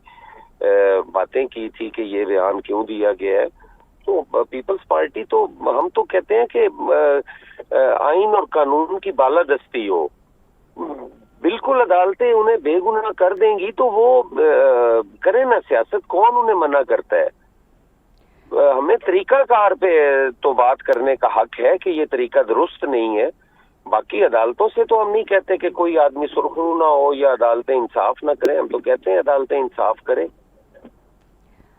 बातें की थी कि ये बयान क्यों दिया गया है। तो पीपल्स पार्टी तो हम तो कहते हैं कि आइन और कानून की बालादस्ती हो। बिल्कुल अदालतें उन्हें बेगुनाह कर देंगी तो वो करें ना सियासत, कौन उन्हें मना करता है। हमें तरीकाकार पे तो बात करने का हक है कि ये तरीका दुरुस्त नहीं है। बाकी अदालतों से तो हम नहीं कहते कि कोई आदमी सुरखरू ना हो या अदालतें इंसाफ ना करें, हम तो कहते हैं अदालतें इंसाफ करें।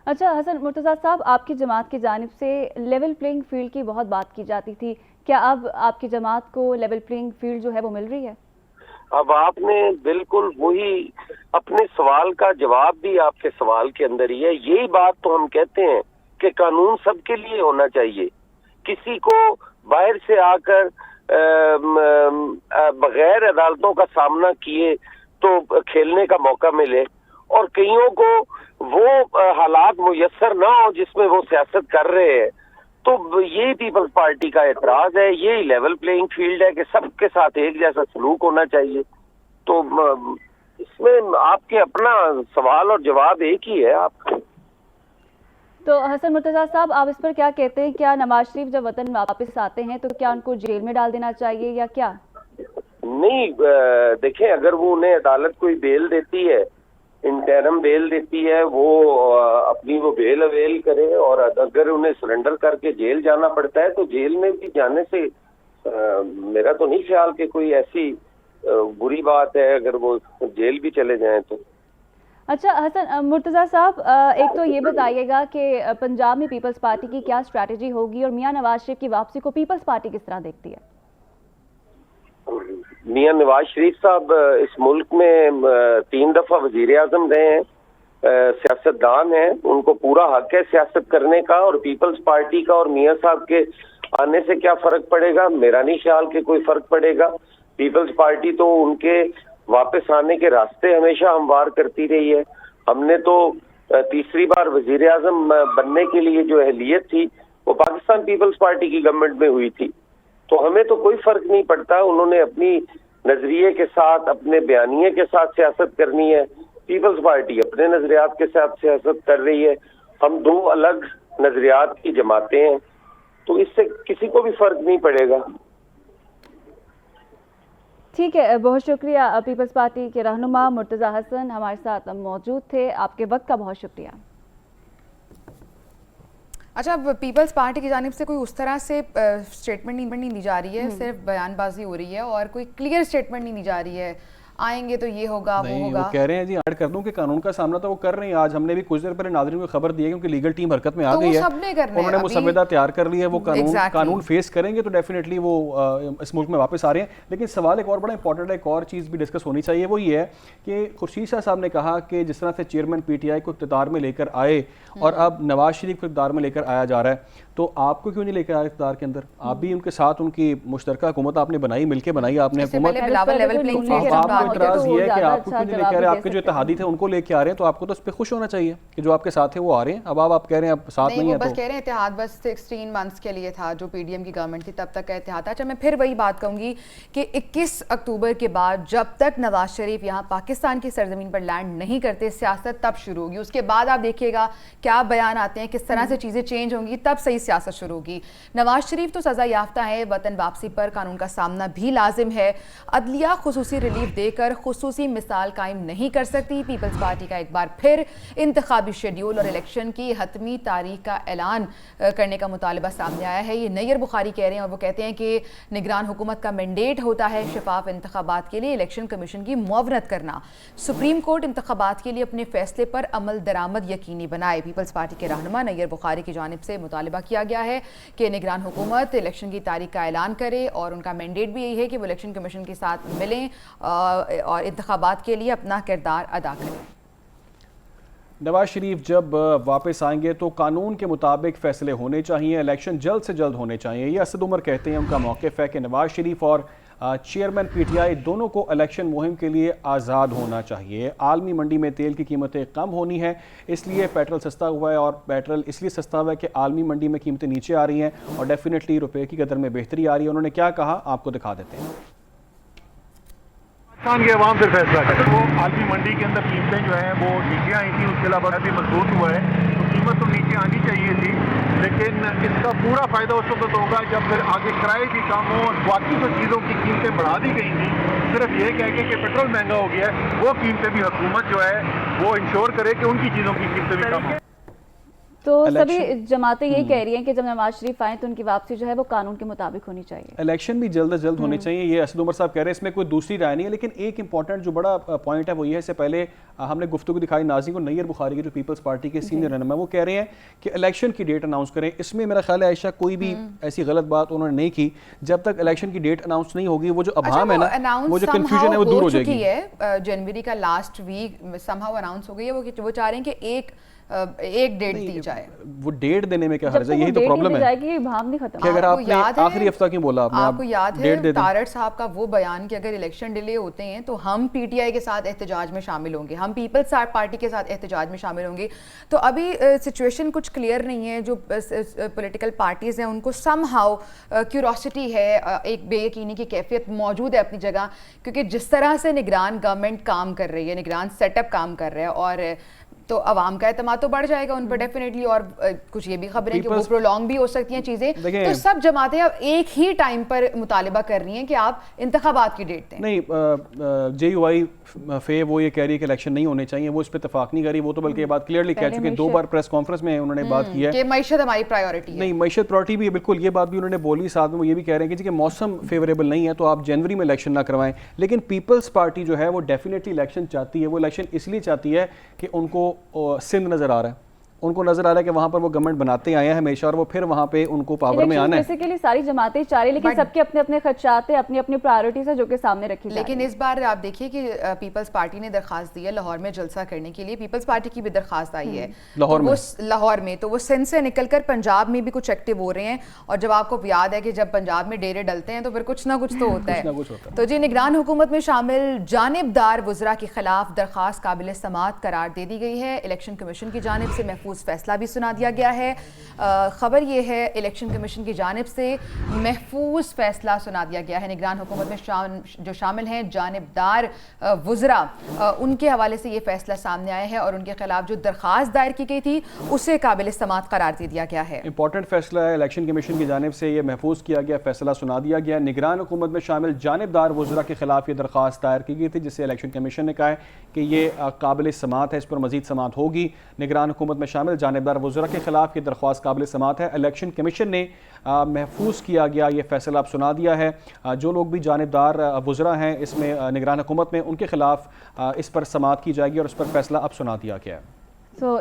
अच्छा हसन मुर्तज़ा साहब, आपकी जमात की जानिब से लेवल प्लेइंग फील्ड की बहुत बात की जाती थी, क्या अब आपकी जमात को लेवल प्लेइंग फील्ड जो है वो मिल रही है? अब आपने बिल्कुल वही अपने सवाल का जवाब भी आपके सवाल के अंदर ही है। यही बात तो हम कहते हैं कि कानून सबके लिए होना चाहिए। किसी को बाहर से आकर बगैर अदालतों का सामना किए तो खेलने का मौका मिले और कईयों को वो हालात मुयस्सर ना हो जिसमें वो सियासत कर रहे हैं। तो यही पीपल्स पार्टी का एतराज है, यही लेवल प्लेइंग फील्ड है कि सबके साथ एक जैसा सलूक होना चाहिए। तो इसमें आपके अपना सवाल और जवाब एक ही है आपका। तो हसन मुर्तज़ा साहब, आप इस पर क्या कहते हैं? क्या नवाज शरीफ जब वतन वापस आते हैं तो क्या उनको जेल में डाल देना चाहिए या क्या? नहीं, देखें, अगर वो उन्हें अदालत कोई बेल देती है, इंटरम बेल देती है, वो अपनी वो बेल अवेल करे और अगर उन्हें सरेंडर करके जेल जाना पड़ता है तो जेल में भी जाने से मेरा तो नहीं ख्याल कि कोई ऐसी बुरी बात है अगर वो जेल भी चले जाएं तो। अच्छा हसन मुर्तज़ा साहब, एक तो ये बताइएगा कि पंजाब में पीपल्स पार्टी की क्या स्ट्रैटेजी होगी और मियां नवाज शरीफ की वापसी को पीपल्स पार्टी किस तरह देखती है? मियां नवाज शरीफ साहब इस मुल्क में 3 दफा वजीर आजम रहे हैं, सियासतदान हैं, उनको पूरा हक है सियासत करने का। और पीपल्स पार्टी का और मियां साहब के आने से क्या फर्क पड़ेगा? मेरा नहीं ख्याल कि कोई फर्क पड़ेगा। पीपल्स पार्टी तो उनके वापस आने के रास्ते हमेशा हमवार करती रही है। हमने तो तीसरी बार वजीर आजम बनने के लिए जो अहलियत थी वो पाकिस्तान पीपल्स पार्टी की गवर्नमेंट में हुई थी, तो हमें तो कोई फर्क नहीं पड़ता। उन्होंने अपनी नजरिए के साथ, अपने बयानिए के साथ सियासत करनी है, पीपल्स पार्टी अपने नजरियात के साथ सियासत कर रही है। हम 2 अलग नजरियात की जमातें हैं, तो इससे किसी को भी फर्क नहीं पड़ेगा। ठीक है, बहुत शुक्रिया। पीपल्स पार्टी के रहनुमा मुर्तज़ा हसन हमारे साथ मौजूद थे, आपके वक्त का बहुत शुक्रिया। अच्छा, अब पीपल्स पार्टी की जानिब से कोई उस तरह से स्टेटमेंट नहीं दी जा रही है, सिर्फ बयानबाजी हो रही है और कोई क्लियर स्टेटमेंट नहीं दी जा रही है आएंगे तो ये होगा वो होगा। वो कह रहे हैं जी, ऐड कर दूं कि कानून का सामना तो वो कर रहे हैं। आज हमने भी कुछ देर पहले नाज़रीन को खबर दी है क्योंकि लीगल टीम हरकत में आ गई है, उन्होंने मुसव्वदा तैयार कर ली है, वो कानून फेस करेंगे तो डेफिनेटली वो इस मुल्क में वापस आ रहे हैं। लेकिन सवाल एक और बड़ा इंपॉर्टेंट है, एक और चीज़ भी डिस्कस होनी चाहिए, वो ये है कि खुर्शीद शाह साहब ने कहा कि जिस तरह से चेयरमैन PTI को इक़्तिदार में लेकर आए और अब नवाज शरीफ को इक़्तिदार में लेकर आया जा रहा है, तो आपको क्यों नहीं लेकर आया इक़्तिदार के अंदर? आप भी उनके साथ उनकी मुश्तरका हुकूमत आपने बनाई, मिलकर बनाई आपने हुकूमत। आपको इतराज़ ये है कि आपको क्यों नहीं लेके आ रहे? आपके जो इत्तेहादी थे उनको लेके आ रहे हैं, तो आपको तो उस पर खुश होना चाहिए कि जो आपके साथ है वो आ रहे हैं। अब आप कह रहे हैं अब साथ नहीं है, बस कह रहे हैं इत्तेहाद बस 16 मंथ्स के लिए था, जो PDM की गवर्नमेंट थी तब तक का इत्तेहाद था। अच्छा, मैं फिर वही बात कहूँगी कि 21 अक्टूबर के बाद जब तक नवाज शरीफ यहाँ पाकिस्तान की सरजमीन पर लैंड नहीं करते, सियासत तब शुरू होगी। उसके बाद आप देखिएगा क्या बयान आते हैं, किस तरह से चीज़ें चेंज होंगी, तब सही सियासत शुरू होगी। नवाज शरीफ तो सज़ा याफ्ता है, वतन वापसी पर कानून का सामना भी लाजिम है। अदलिया खुसूसी रिलीफ देकर खुसूसी मिसाल कायम नहीं कर सकती। पीपल्स पार्टी का एक बार फिर इंतखाबी शेड्यूल और इलेक्शन की हतमी तारीख का ऐलान करने का मुतालबा सामने आया है। ये नैयर बुखारी कह रहे हैं और वो कहते हैं कि निगरान हुकूमत का मैंडेट होता है शफाफ इंतखाबात के लिए इलेक्शन कमीशन की मुआवनत करना। सुप्रीम कोर्ट इंतखाबात के लिए अपने फैसले पर अमल दरामद यकीनी बनाए। पीपल्स पार्टी के रहनुमा नैयर बुखारी की जानिब से मुतालबा किया गया है कि निगरान हुकूमत इलेक्शन की तारीख का ऐलान करे और उनका मैंडेट भी यही है कि वो इलेक्शन कमीशन के साथ मिलें और इंतखाबात के लिए अपना किरदार अदा करें। नवाज शरीफ जब वापस आएंगे तो कानून के मुताबिक फैसले होने चाहिए, इलेक्शन जल्द से जल्द होने चाहिए। ये असद उमर कहते हैं, उनका मौक़िफ़ है कि नवाज शरीफ और चेयरमैन PTI दोनों को इलेक्शन मुहिम के लिए आज़ाद होना चाहिए। आलमी मंडी में तेल की कीमतें कम होनी है, इसलिए पेट्रोल सस्ता हुआ है और पेट्रोल इसलिए सस्ता हुआ है कि आलमी मंडी में कीमतें नीचे आ रही हैं और डेफिनेटली रुपये की कदर में बेहतरी आ रही है। उन्होंने क्या कहा आपको दिखा देते हैं। पाकिस्तान के अवाम से फैसला करें। वो आलमी मंडी के अंदर कीमतें जो हैं वो नीचे आई थी, उसके अलावा अभी मजबूत हुआ है, तो कीमत तो नीचे आनी चाहिए थी, लेकिन इसका पूरा फ़ायदा उस वक्त होगा जब फिर आगे किराए भी कम हो और बाकी जो चीज़ों की कीमतें बढ़ा दी गई थी। सिर्फ ये कह के कि पेट्रोल महंगा हो गया है, वो कीमतें भी हुकूमत जो है वो इंश्योर करे कि उनकी चीज़ों की कीमतें भी कम हो। तो सभी जमातें यही कह रही हैं कि जब नवाज शरीफ आए तो उनकी वापसी जो है वो कानून के मुताबिक होनी चाहिए। इलेक्शन भी जल्द से जल्द होने चाहिए, ये असद उमर साहब कह रहे हैं, इसमें कोई दूसरी राय नहीं है। लेकिन एक इंपॉर्टेंट जो बड़ा पॉइंट है वो ये है, इससे पहले हमने गुफ्तगू दिखाई नाज़रीन को नैयर बुखारी के जो पीपल्स पार्टी के सीनियर रहनुमा, वो कह रहे हैं कि इलेक्शन की डेट अनाउंस करें। इसमें मेरा ख्याल है आयशा कोई भी ऐसी गलत बात उन्होंने नहीं की। जब तक इलेक्शन की डेट अनाउंस नहीं होगी वो जो अभाम है ना, वो जो कन्फ्यूजन है वो दूर हो जाएगी। जनवरी का लास्ट वीक समहाउ अनाउंस हो गई है, वो चाह रहे हैं कि एक डेट दी जाए। वो डेट देने में क्या हर्ज है, यही तो प्रॉब्लम है कि भाव नहीं खत्म। अगर आपने आखिरी हफ्ता क्यों बोला आपने? आपको याद है तारड़ साहब का वो बयान कि अगर इलेक्शन डिले होते हैं तो हम PTI के साथ एहतजाज में शामिल होंगे, हम पीपल्स पार्टी के साथ एहतजाज में शामिल होंगे। तो अभी सिचुएशन कुछ क्लियर नहीं है। जो पॉलिटिकल पार्टीज़ हैं उनको समहाउ क्यूरोसिटी है, एक बेयकीनी की कैफियत मौजूद है अपनी जगह, क्योंकि जिस तरह से निगरान गवर्नमेंट काम कर रही है, निगरान सेटअप काम कर रहा है और तो अवाम का एतमाद तो बढ़ जाएगा उन पर डेफिनेटली। और कुछ ये भी खबर है कि वो प्रोलॉन्ग भी हो सकती हैं चीज़ें। तो सब जमातें अब एक ही टाइम पर मुतालिबा कर रही हैं कि आप इंतखाबात की डेट दें। नहीं, JUI फे वो ये कह रही है कि इलेक्शन नहीं होने चाहिए, वो इस पर इतफाक नहीं करी। वो तो बल्कि ये बात क्लियरली कह चुके हैं, 2 बार प्रेस कॉन्फ्रेंस में उन्होंने बात की है कि मईशत हमारी प्रायोरिटी है। नहीं, मईशत प्रायोरिटी भी है, बिल्कुल ये बात भी उन्होंने बोली। साथ में वो ये भी कह रहे हैं कि मौसम फेवरेबल नहीं है तो आप जनवरी में इलेक्शन ना करवाएं। लेकिन पीपल्स पार्टी जो है वो डेफिनेटली इलेक्शन चाहती है। वो इलेक्शन इसलिए चाहती है कि उनको सिंध नज़र आ रहा है, उनको नजर आ रहा है कि वहाँ पर वो गवर्नमेंट बनाते आए हैं हमेशा और वो फिर वहाँ पे उनको पावर में आना है। बेसिकली सारी जमातें चाह रही, लेकिन सबके अपने अपने खदशात, अपनी अपनी प्रायोरिटीज है जो कि सामने रखी। लेकिन इस बार आप देखिए कि पीपल्स पार्टी ने दरखास्त दी है लाहौर में जलसा करने के लिए। पीपल्स पार्टी की भी दरखास्त आई है लाहौर में, तो वो सिंध से निकलकर पंजाब में भी कुछ एक्टिव हो रहे हैं। और जब आपको याद है कि जब पंजाब में डेरे डलते हैं तो फिर कुछ ना कुछ तो होता है। तो जी निगरान हुकूमत में शामिल जानिबदार वज़रा के खिलाफ दरखास्त काबिल समाअत करार दे दी गई है। इलेक्शन कमीशन की जानिब से महफूज फैसला भी सुना दिया गया है। खबर यह है इलेक्शन कमीशन की जानिब से महफूज फैसला सुना दिया गया है। निगरान हुकूमत में जो शामिल हैं जानिबदार वज़रा, उनके हवाले से ये फैसला सामने आया है और उनके खिलाफ जो दरखास्त दायर की गई थी उसे काबिल समाअत करार दे दिया गया है। इंपॉर्टेंट फैसला है, इलेक्शन कमीशन की जानिब से ये महफूज किया गया फैसला सुना दिया गया। निगरान हुकूमत में शामिल जानिबदार वज़रा के खिलाफ ये दरखास्त दायर की गई थी, जिससे इलेक्शन कमीशन ने कहा है कि ये काबिल समाअत है, इस पर मजीद समाअत होगी। निगरान हुकूमत में शामिल जानिबदार वज़रा के खिलाफ ये दरख्वास्त काबिल समाअत है। इलेक्शन कमीशन ने महफूज किया गया ये फैसला अब सुना दिया है। जो लोग भी जानिबदार वज़रा हैं इसमें निगरान हुकूमत में, उनके खिलाफ इस पर समाअत की जाएगी और इस पर फैसला अब सुना दिया गया है।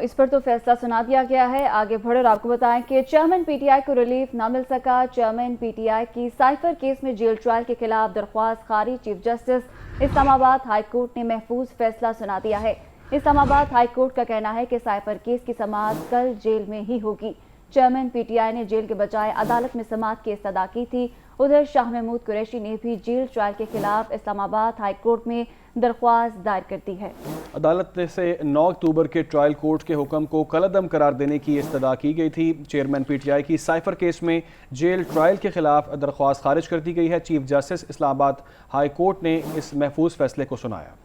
इस पर तो फैसला सुना दिया गया है। आगे बढ़े और आपको बताएं कि चेयरमैन PTI को रिलीफ ना मिल सका। चेयरमैन PTI की साइफर केस में जेल ट्रायल के खिलाफ दरख्वास्त खारिज। Chief justice Islamabad high court ने महफूज फैसला सुना दिया है। इस्लामाबाद हाई कोर्ट का कहना है कि साइफर केस की समाअत कल जेल में ही होगी। चेयरमैन PTI ने जेल के बजाय अदालत में समाअत की इस्तदा की थी। उधर शाह महमूद कुरैशी ने भी जेल ट्रायल के खिलाफ इस्लामाबाद हाई कोर्ट में दरख्वास्त दायर कर दी है। अदालत से 9 अक्टूबर के ट्रायल कोर्ट के हुक्म को कलअदम करार देने की इस्तदा की गई थी। चेयरमैन PTI की साइफर केस में जेल ट्रायल के खिलाफ दरख्वास्त खारिज कर दी गई है। Chief justice Islamabad high court ने इस महफूज फैसले को सुनाया।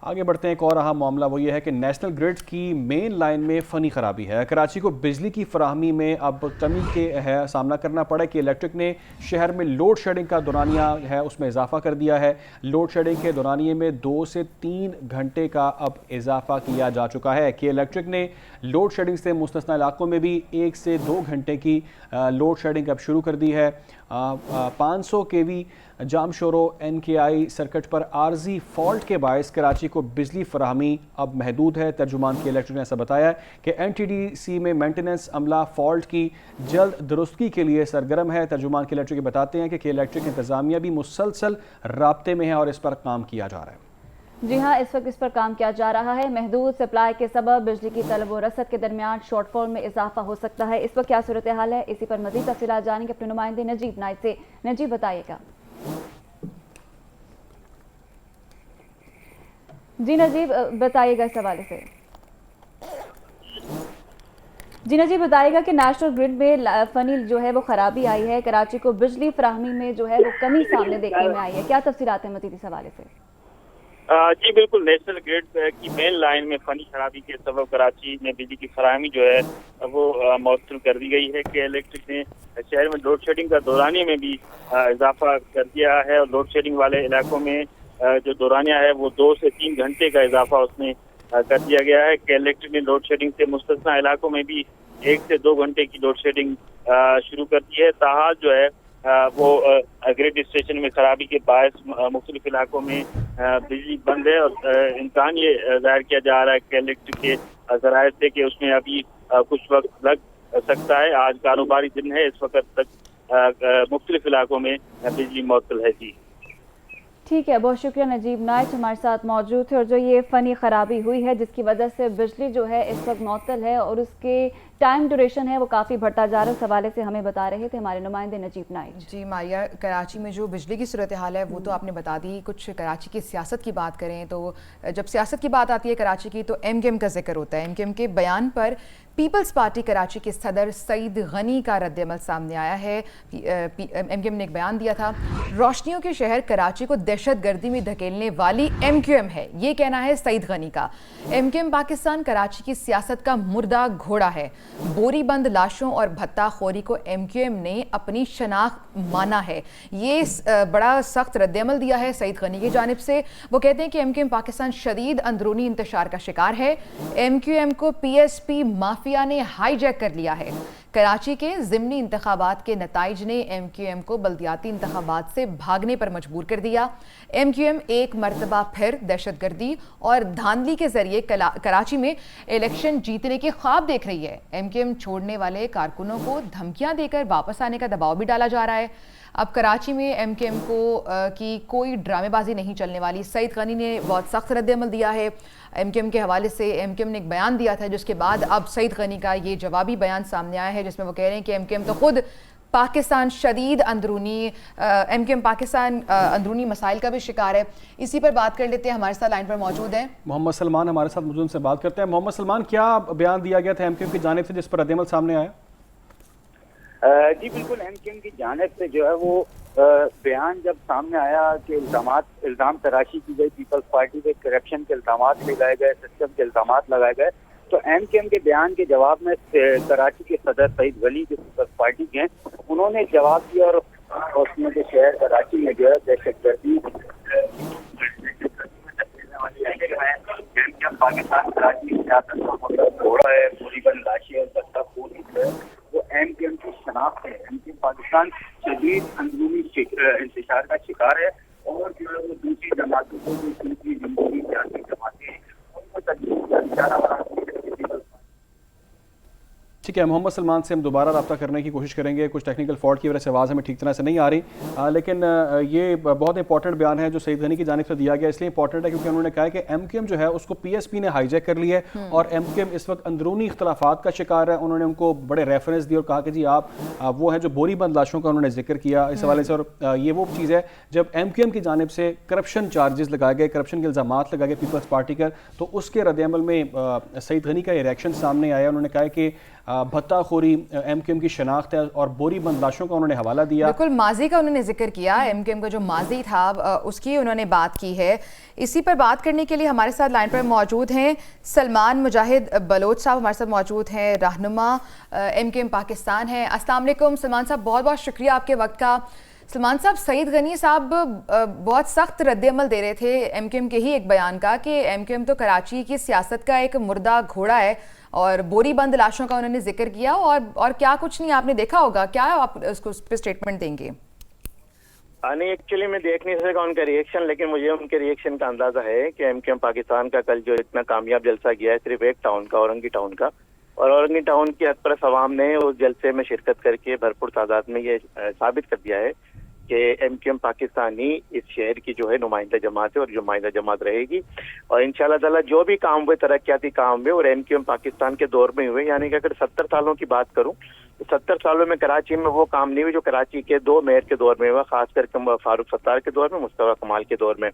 आगे बढ़ते हैं, एक और अहम मामला वो ये है कि नेशनल ग्रिड की मेन लाइन में फ़नी ख़राबी है। कराची को बिजली की फराहमी में अब कमी के सामना करना पड़ा कि इलेक्ट्रिक ने शहर में लोड शेडिंग का दौरानिया है उसमें इजाफा कर दिया है। लोड शेडिंग के दौरानिए में 2 से 3 घंटे का अब इजाफा किया जा चुका है कि इलेक्ट्रिक ने लोड शेडिंग से मुस्तस्ना इलाकों में भी 1 से 2 घंटे की लोड शेडिंग अब शुरू कर दी है। 500 kV जामशोरो NKI सर्किट पर आर्जी फॉल्ट के बायस कराची को बिजली फराहमी अब महदूद है। तर्जुमान के इलेक्ट्रिक ने ऐसा बताया कि NTDC में मेंटेनेंस अमला फॉल्ट की जल्द दुरुस्तगी के लिए सरगर्म है। तर्जुमान के इलेक्ट्रिक बताते हैं कि इलेक्ट्रिक इंतजामिया भी मुसलसल राब्ते में है और इस पर काम किया जा रहा है। जी हाँ, इस वक्त इस पर काम किया जा रहा है। महदूद सप्लाई के सबब बिजली की तलब व रसद के दरमियान शॉर्टफॉल में इजाफा हो सकता है। इस वक्त क्या सूरत हाल है, इसी पर मजीद तफसीलात जानेंगे अपने नुमाइंदे नजीब नाइट से। नजीब बताइएगा। जी नजीब बताइएगा इस हवाले से। जी नजीब बताइएगा कि नेशनल ग्रिड में फनी जो है वो खराबी आई है, कराची को बिजली फराहमी में जो है वो कमी सामने देखने में आई है, क्या तफसीलात हैं मजीद इस हवाले से? जी बिल्कुल, नेशनल ग्रिड की मेन लाइन में फनी खराबी के सबब कराची में बिजली की फराहमी जो है वो मौसूल कर दी गई है कि इलेक्ट्रिक ने शहर में लोड शेडिंग का दौरानिया में भी इजाफा कर दिया है और लोड शेडिंग वाले इलाकों में जो दौरानिया है वो 2 से 3 घंटे का इजाफा उसमें कर दिया गया है कि इलेक्ट्रिक ने लोड शेडिंग से मुस्तस्ना इलाकों में भी 1 से 2 घंटे की लोड शेडिंग शुरू कर दी है। ताहाल जो है वो ग्रिड स्टेशन में खराबी के बायस मुख्तलिफ इलाकों में बिजली बंद है और इम्कान ये जाहिर किया जा रहा है कि इलेक्ट्रिक के जराये से कि उसमें अभी कुछ वक्त लग सकता है। आज कारोबारी दिन है, इस वक्त तक मुख्तलिफ इलाकों में बिजली मौसूल है। जी ठीक है, बहुत शुक्रिया नजीब नाइट हमारे साथ मौजूद थे। और जो ये फ़नी ख़राबी हुई है जिसकी वजह से बिजली जो है इस वक्त मअतल है और उसके टाइम ड्यूरेशन है वो काफ़ी बढ़ता जा रहा है, उस हवाले से हमें बता रहे थे हमारे नुमाइंदे नजीब नाइट। जी मारिया, कराची में जो बिजली की सूरत हाल है वो तो आपने बता दी। कुछ कराची की सियासत की बात करें तो जब सियासत की बात आती है कराची की तो MKM का जिक्र होता है। MKM के बयान पर पीपल्स पार्टी कराची के सदर सईद गनी का रद्द-ए-अमल सामने आया है। MKM ने एक बयान दिया था, रोशनियों के शहर कराची को दहशतगर्दी में धकेलने वाली MQM है, ये कहना है सईद गनी का। MQM पाकिस्तान कराची की सियासत का मुर्दा घोड़ा है। बोरीबंद लाशों और भत्ताखोरी को MQM ने अपनी शनाख्त माना है। ये बड़ा सख्त रद्दअमल दिया है सईद गनी की जानिब से। वो कहते हैं कि MQM पाकिस्तान शदीद अंदरूनी इंतशार का शिकार है। MQM को PSP माफिया ने हाईजैक कर लिया है। कराची के ज़िमनी इंतखाबात के नताइज ने MQM को बल्दियाती इंतखाबात से भागने पर मजबूर कर दिया। MQM एक मरतबा फिर दहशतगर्दी और धांधली के जरिए कराची में इलेक्शन जीतने के ख्वाब देख रही है। MQM छोड़ने वाले कारकुनों को धमकियां देकर वापस आने का दबाव भी डाला जा रहा है। अब कराची में MQM को की कोई ड्रामेबाजी नहीं चलने वाली। सईद गनी ने बहुत सख्त रद्दअमल दिया है। MQM के हवाले से MQM ने एक बयान दिया था, जिसके बाद अब सईद गनी का ये जवाबी बयान सामने आया है, जिसमें वो कह रहे हैं कि MQM तो खुद पाकिस्तान शदीद अंदरूनी MQM पाकिस्तान अंदरूनी मसाइल का भी शिकार है। इसी पर बात कर लेते हैं। हमारे साथ लाइन पर मौजूद हैं मोहम्मद सलमान, हमारे साथ मौजूद, से बात करते हैं। मोहम्मद सलमान, क्या बयान दिया गया था MQM की जानिब से जिस पर रद्दअमल सामने आया? जी बिल्कुल, MQM की जानिब से जो है वो बयान जब सामने आया कि इल्ज़ाम तराशी की गई पीपल्स पार्टी पे, करप्शन के इल्ज़ाम लगाए गए, सिस्टम के इल्ज़ाम लगाए गए, तो MQM के बयान के जवाब में कराची के सदर सईद गनी जो पीपल्स पार्टी के हैं, उन्होंने जवाब दिया और उसमें जो शहर कराची में जो है दहशतगर्दी पाकिस्तान कराची की सियासत का मतलब घोड़ा है, बोरीबंद लाशें और भत्ताखोरी है, वो MQM की शनाख्त है। MQM पाकिस्तान शदीद अंदरूनी इंतशार का शिकार है और जो है वो दूसरी जमातों को, जो दूसरी जमहूरी सियासी जमातें हैं, उनको तकलीफ का निशाना बनाती है। ठीक है, मोहम्मद सलमान से हम दोबारा रब्ता करने की कोशिश करेंगे। कुछ टेक्निकल फॉल्ट की वजह से आवाज़ हमें ठीक तरह से नहीं आ रही, लेकिन ये बहुत इंपॉर्टेंट बयान है जो सईद गनी की जानिब से दिया गया। इसलिए इंपॉर्टेंट है क्योंकि उन्होंने कहा कि MQM जो है उसको PSP ने हाईजैक कर लिया है और MQM इस वक्त अंदरूनी इख्तलाफात का शिकार है। उन्होंने उनको बड़े रेफरेंस दिए और कहा कि जी आप वो हैं जो बोरीबंद लाशों का उन्होंने जिक्र किया इस हवाले से। और ये वो चीज़ है जब MQM की जानिब से करप्शन चार्जेस लगाए गए, करप्शन के इल्ज़ाम लगाए गए पीपल्स पार्टी का, तो उसके रद्दअमल में सईद गनी का ये रिएक्शन सामने आया। उन्होंने कहा कि भत्ताखोरी MQM की शनाख्त है और बोरीबंद लाशों का उन्होंने हवाला दिया। बिल्कुल, माजी का उन्होंने जिक्र किया, MQM का जो माजी था उसकी उन्होंने बात की है। इसी पर बात करने के लिए हमारे साथ लाइन पर मौजूद हैं सलमान मुजाहिद बलोच साहब, हमारे साथ मौजूद हैं, रहनुमा MQM पाकिस्तान है। अस्सलाम वालेकुम सलमान साहब, बहुत बहुत शुक्रिया आपके वक्त का। सलमान साहब, सईद गनी साहब बहुत सख्त रद्दअमल दे रहे थे MQM के ही एक बयान का कि MQM तो कराची की सियासत का एक मुर्दा घोड़ा है और बोरीबंद लाशों का उन्होंने जिक्र किया और क्या कुछ नहीं आपने देखा होगा, क्या आप उसको उस पर स्टेटमेंट देंगे? नहीं, एक्चुअली मैं देख नहीं सका उनका रिएक्शन, लेकिन मुझे उनके रिएक्शन का अंदाजा है कि MQM पाकिस्तान का कल जो इतना कामयाब जलसा किया है सिर्फ एक टाउन का, औरंगी टाउन का, और औरंगी टाउन की हतप्रस अवाम ने उस जलसे में शिरकत करके भरपूर तादाद में ये साबित कर दिया है कि MQM पाकिस्तान ही इस शहर की जो है नुमाइंदा जमात है और नुमाइंदा जमात रहेगी। और इंशाल्लाह ताला जो भी काम हुए, तरक्याती काम हुए, और MQM पाकिस्तान के दौर में हुए, यानी कि अगर 70 सालों की बात करूं तो 70 सालों में कराची में वो काम नहीं हुए जो कराची के 2 मेयर के दौर में हुआ, खासकर फारूक सत्तार के दौर में, मुस्तफा कमाल के दौर में।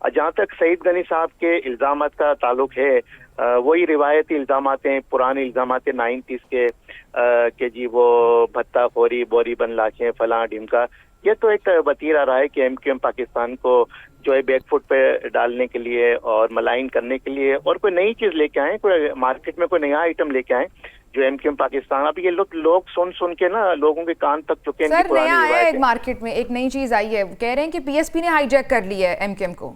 जहाँ तक सईद गनी साहब के इल्जामात का ताल्लुक है, वही रिवायती इल्जामात हैं, पुराने इल्जामात 90s के जी वो भत्ताखोरी, बोरीबंद लाशें, फलां ढिमका, ये तो एक वतीरा रहा है कि MQM पाकिस्तान को जो है बैकफुट पे डालने के लिए और मलाइन करने के लिए और कोई नई चीज लेके आए, कोई मार्केट में कोई नया आइटम लेके आए जो MQM पाकिस्तान। अब ये लोग सुन के ना लोगों के कान तक चुके हैं। सर, नया आया एक मार्केट में, एक नई चीज आई है, कह रहे हैं कि PSP ने हाईजैक कर लिया है MQM को।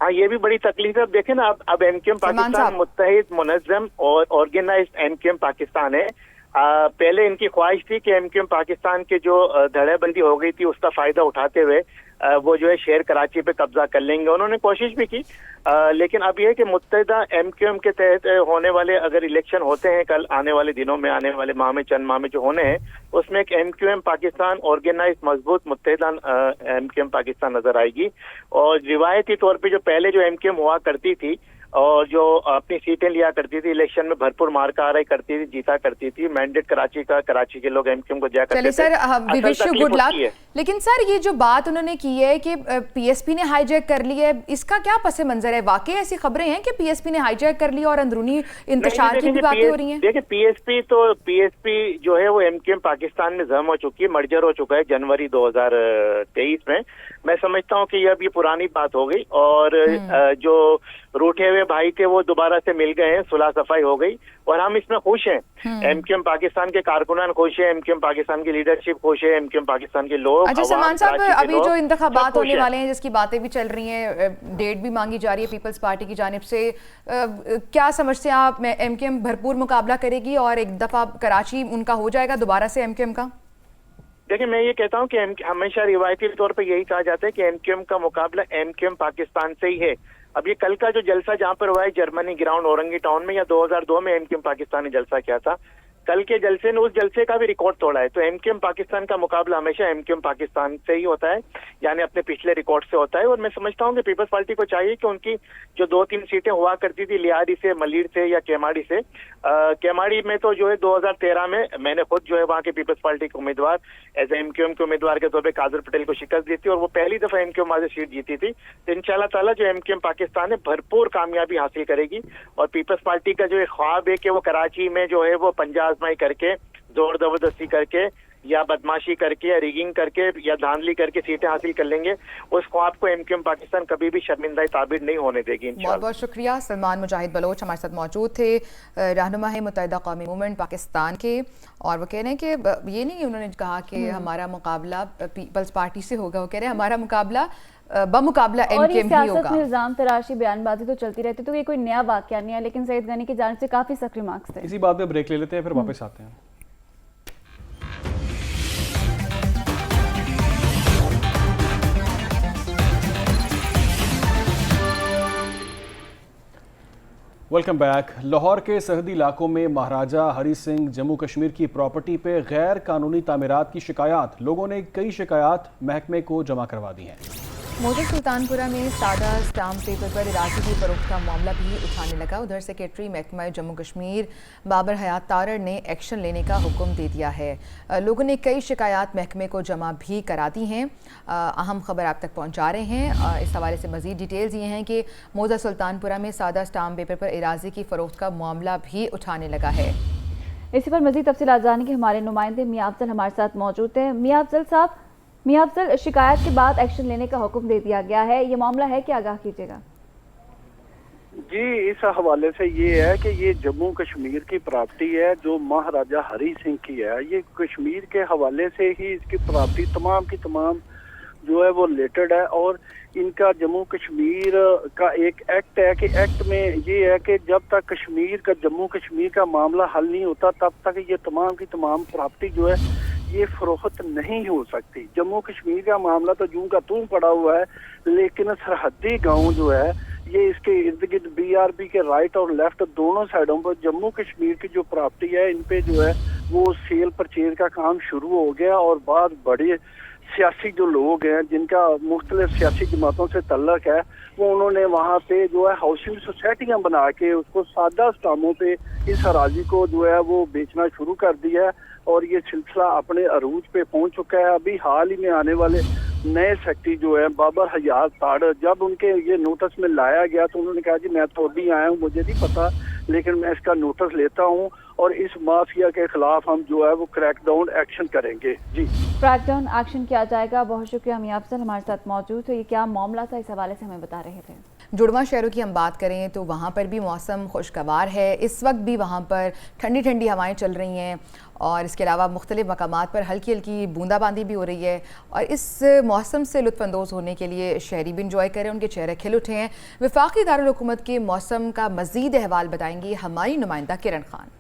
हाँ, ये भी बड़ी तकलीफ है। अब देखें ना, अब MQM पाकिस्तान मुत्तहिद, मुनज़्ज़म और ऑर्गेनाइज्ड MQM पाकिस्तान है। पहले इनकी ख्वाहिश थी कि MQM पाकिस्तान के जो धड़ेबंदी हो गई थी उसका फायदा उठाते हुए वो जो है शहर कराची पे कब्जा कर लेंगे। उन्होंने कोशिश भी की, लेकिन अब यह है कि मुत्तहिदा MQM के तहत होने वाले अगर इलेक्शन होते हैं कल आने वाले दिनों में, आने वाले माह में, चंद माह में जो होने हैं, उसमें एक MQM पाकिस्तान ऑर्गेनाइज मजबूत मुत्तहिदा MQM पाकिस्तान नजर आएगी। और रिवायती तौर पर जो पहले जो MQM हुआ करती थी और जो अपनी सीटें लिया करती थी, इलेक्शन में भरपूर मार्का आराई करती थी, जीता करती थी, मैंडेट कराची के लोग MQM को दिया करते थे। Sir, we wish you good luck. लेकिन सर, ये जो बात उन्होंने की है कि PSP ने हाईजैक कर ली है, इसका क्या पस मंजर है? वाकई ऐसी खबरें हैं कि PSP ने हाईजैक कर ली और अंदरूनी इंतशार की भी बातें हो रही हैं? देखिए, PSP जो है वो MQM पाकिस्तान में जम हो चुकी है, मर्जर हो चुका है जनवरी 2023 में। मैं समझता हूँ कि अब ये पुरानी बात हो गई और जो रूठे हुए भाई थे वो दोबारा से मिल गए हैं, सुलह सफाई हो गई और हम इसमें खुश हैं। एमक्यूएम पाकिस्तान के कारकुनान खुश है, एमक्यूएम पाकिस्तान की लीडरशिप खुश है, एमक्यूएम पाकिस्तान के लोग। अच्छा सलमान साहब, अभी जो इंतखाबात होने वाले हैं जिसकी बातें भी चल रही हैं, डेट भी मांगी जा रही है पीपल्स पार्टी की जानिब से, क्या समझते हैं आप एमक्यूएम भरपूर मुकाबला करेगी और एक दफा कराची उनका हो जाएगा दोबारा से एमक्यूएम का? देखिए मैं ये कहता हूँ कि हमेशा रिवायती तौर पे यही कहा जाता है कि एमक्यूएम का मुकाबला एमक्यूएम पाकिस्तान से ही है। अब ये कल का जो जलसा जहाँ पर हुआ है जर्मनी ग्राउंड औरंगी टाउन में, या 2002 में एमक्यूएम पाकिस्तान ने जलसा किया था, कल के जलसे ने उस जलसे का भी रिकॉर्ड तोड़ा है। तो एमक्यूएम पाकिस्तान का मुकाबला हमेशा एमक्यूएम पाकिस्तान से ही होता है, यानी अपने पिछले रिकॉर्ड से होता है। और मैं समझता हूँ कि पीपल्स पार्टी को चाहिए कि उनकी जो 2-3 सीटें हुआ करती थी लियारी से, मलीर से या केमाड़ी से, केमाड़ी में तो जो है 2013 में मैंने खुद जो है वहाँ के पीपल्स पार्टी के उम्मीदवार एज एमक्यूएम के उम्मीदवार के तौर पर कादर पटेल को शिकस्त दी थी और वो पहली दफा एमक्यूएम वहाँ से सीट जीती थी। तो इंशाल्लाह ताला जो एमक्यूएम पाकिस्तान है भरपूर कामयाबी हासिल करेगी और पीपल्स पार्टी का जो एक ख्वाब है कि वो कराची में जो है वो पंजा आजमाई करके, जोर जबरदस्ती करके या बदमाशी करके या रिगिंग करके या धांधली करके सीटें हासिल कर लेंगे, उस ख्वाब को एमक्यूएम पाकिस्तान कभी भी शर्मिंदा ताबीर नहीं होने देगी इंशाल्लाह। बहुत बहुत शुक्रिया। सलमान मुजाहिद बलोच हमारे साथ मौजूद थे, रहनुमा है मुत्तहिदा कौमी मूवमेंट पाकिस्तान के, और वो कह रहे हैं कि ये नहीं उन्होंने कहा कि हमारा मुकाबला पीपल्स पार्टी से होगा, वो कह रहे हैं हमारा मुकाबला बमुकाबला एमक्यूएम ही होगा। में इल्जाम तराशी बयानबाजी तो चलती रहती, तो ये कोई नया वाकया नहीं है, लेकिन सईद गनी की जानिब से काफी सख्त रिमार्क्स थे। इसी बात पे ब्रेक ले लेते हैं, फिर वापस आते हैं। Welcome back. लाहौर के सरहदी इलाकों में महाराजा हरी सिंह जम्मू कश्मीर की प्रॉपर्टी पे गैर कानूनी तामीरात की शिकायत, लोगों ने कई शिकायत महकमे को जमा करवा दी हैं। मोजो सुल्तानपुरा में सादा स्टाम्प पेपर पर इराक़ी की फरोख्त का मामला भी उठाने लगा। उधर सेक्रेटरी महकमा जम्मू कश्मीर बाबर हयात तारड़ ने एक्शन लेने का हुक्म दे दिया है। लोगों ने कई शिकायत महकमे को जमा भी करा दी हैं। अहम खबर आप तक पहुंचा रहे हैं। इस हवाले से मज़ीद डिटेल्स ये हैं कि मोजा सुल्तानपुरा में सादा स्टाम्प पेपर पर इराक़ी की फरोख्त का मामला भी उठाने लगा है। इसी पर मज़ीद तफसीलात जानने के हमारे नुमाइंदे मियां अफजल हमारे साथ मौजूद हैं। मियां अफजल, शिकायत के बाद एक्शन लेने का हुक्म दे दिया गया है, ये मामला है क्या, आगाह कीजिएगा। जी, इस हवाले से ये है कि ये जम्मू कश्मीर की प्रॉपर्टी है जो महाराजा हरी सिंह की है। ये कश्मीर के हवाले से ही इसकी प्रॉपर्टी तमाम की तमाम जो है वो रिलेटेड है और इनका जम्मू कश्मीर का एक एक्ट है कि एक्ट में ये है कि जब तक जम्मू कश्मीर का मामला हल नहीं होता तब तक ये तमाम की तमाम प्रॉपर्टी जो है ये फरोख्त नहीं हो सकती। जम्मू कश्मीर का मामला तो यूं का तूं पड़ा हुआ है, लेकिन सरहदी गांव जो है ये इसके इर्द गिर्द BRB के राइट और लेफ्ट दोनों साइडों पर जम्मू कश्मीर की जो प्रॉपर्टी है इन पे जो है वो सेल परचेज का काम शुरू हो गया और बाद बड़े सियासी जो लोग हैं जिनका मुख्तलिफ सियासी जमातों से तल्लक है वो उन्होंने वहाँ पे जो है हाउसिंग सोसाइटियाँ बना के उसको सादा स्टामों पे इस हराजी को जो है वो बेचना शुरू कर दिया है और ये सिलसिला अपने अरूज पे पहुंच चुका है। अभी हाल ही में आने वाले नए सेक्रेटरी जो है बाबर हयात तारड़, जब उनके ये नोटिस में लाया गया तो उन्होंने कहा जी मैं तो अभी आया हूँ, मुझे नहीं पता, लेकिन मैं इसका नोटिस लेता हूँ और इस माफिया के खिलाफ हम जो है वो क्रैकडाउन एक्शन करेंगे। जी, क्रैकडाउन एक्शन किया जाएगा। बहुत शुक्रिया मियां अफजल हमारे साथ मौजूद थे। ये क्या मामला था, इस हवाले से हमें बता रहे थे। जुड़वा शहरों की हम बात करें तो वहाँ पर भी मौसम खुशगवार है। इस वक्त भी वहाँ पर ठंडी ठंडी हवाएं चल रही हैं और इसके अलावा मुख्तलिफ मकामात पर हल्की हल्की बूंदाबांदी भी हो रही है और इस मौसम से लुत्फ़अंदोज़ होने के लिए शहरी भी इंजॉय करें, उनके चेहरे खिल उठे हैं। वफाकी दारुल हुकूमत के मौसम का मज़ीद अहवाल बताएंगी हमारी नुमाइंदा किरण खान।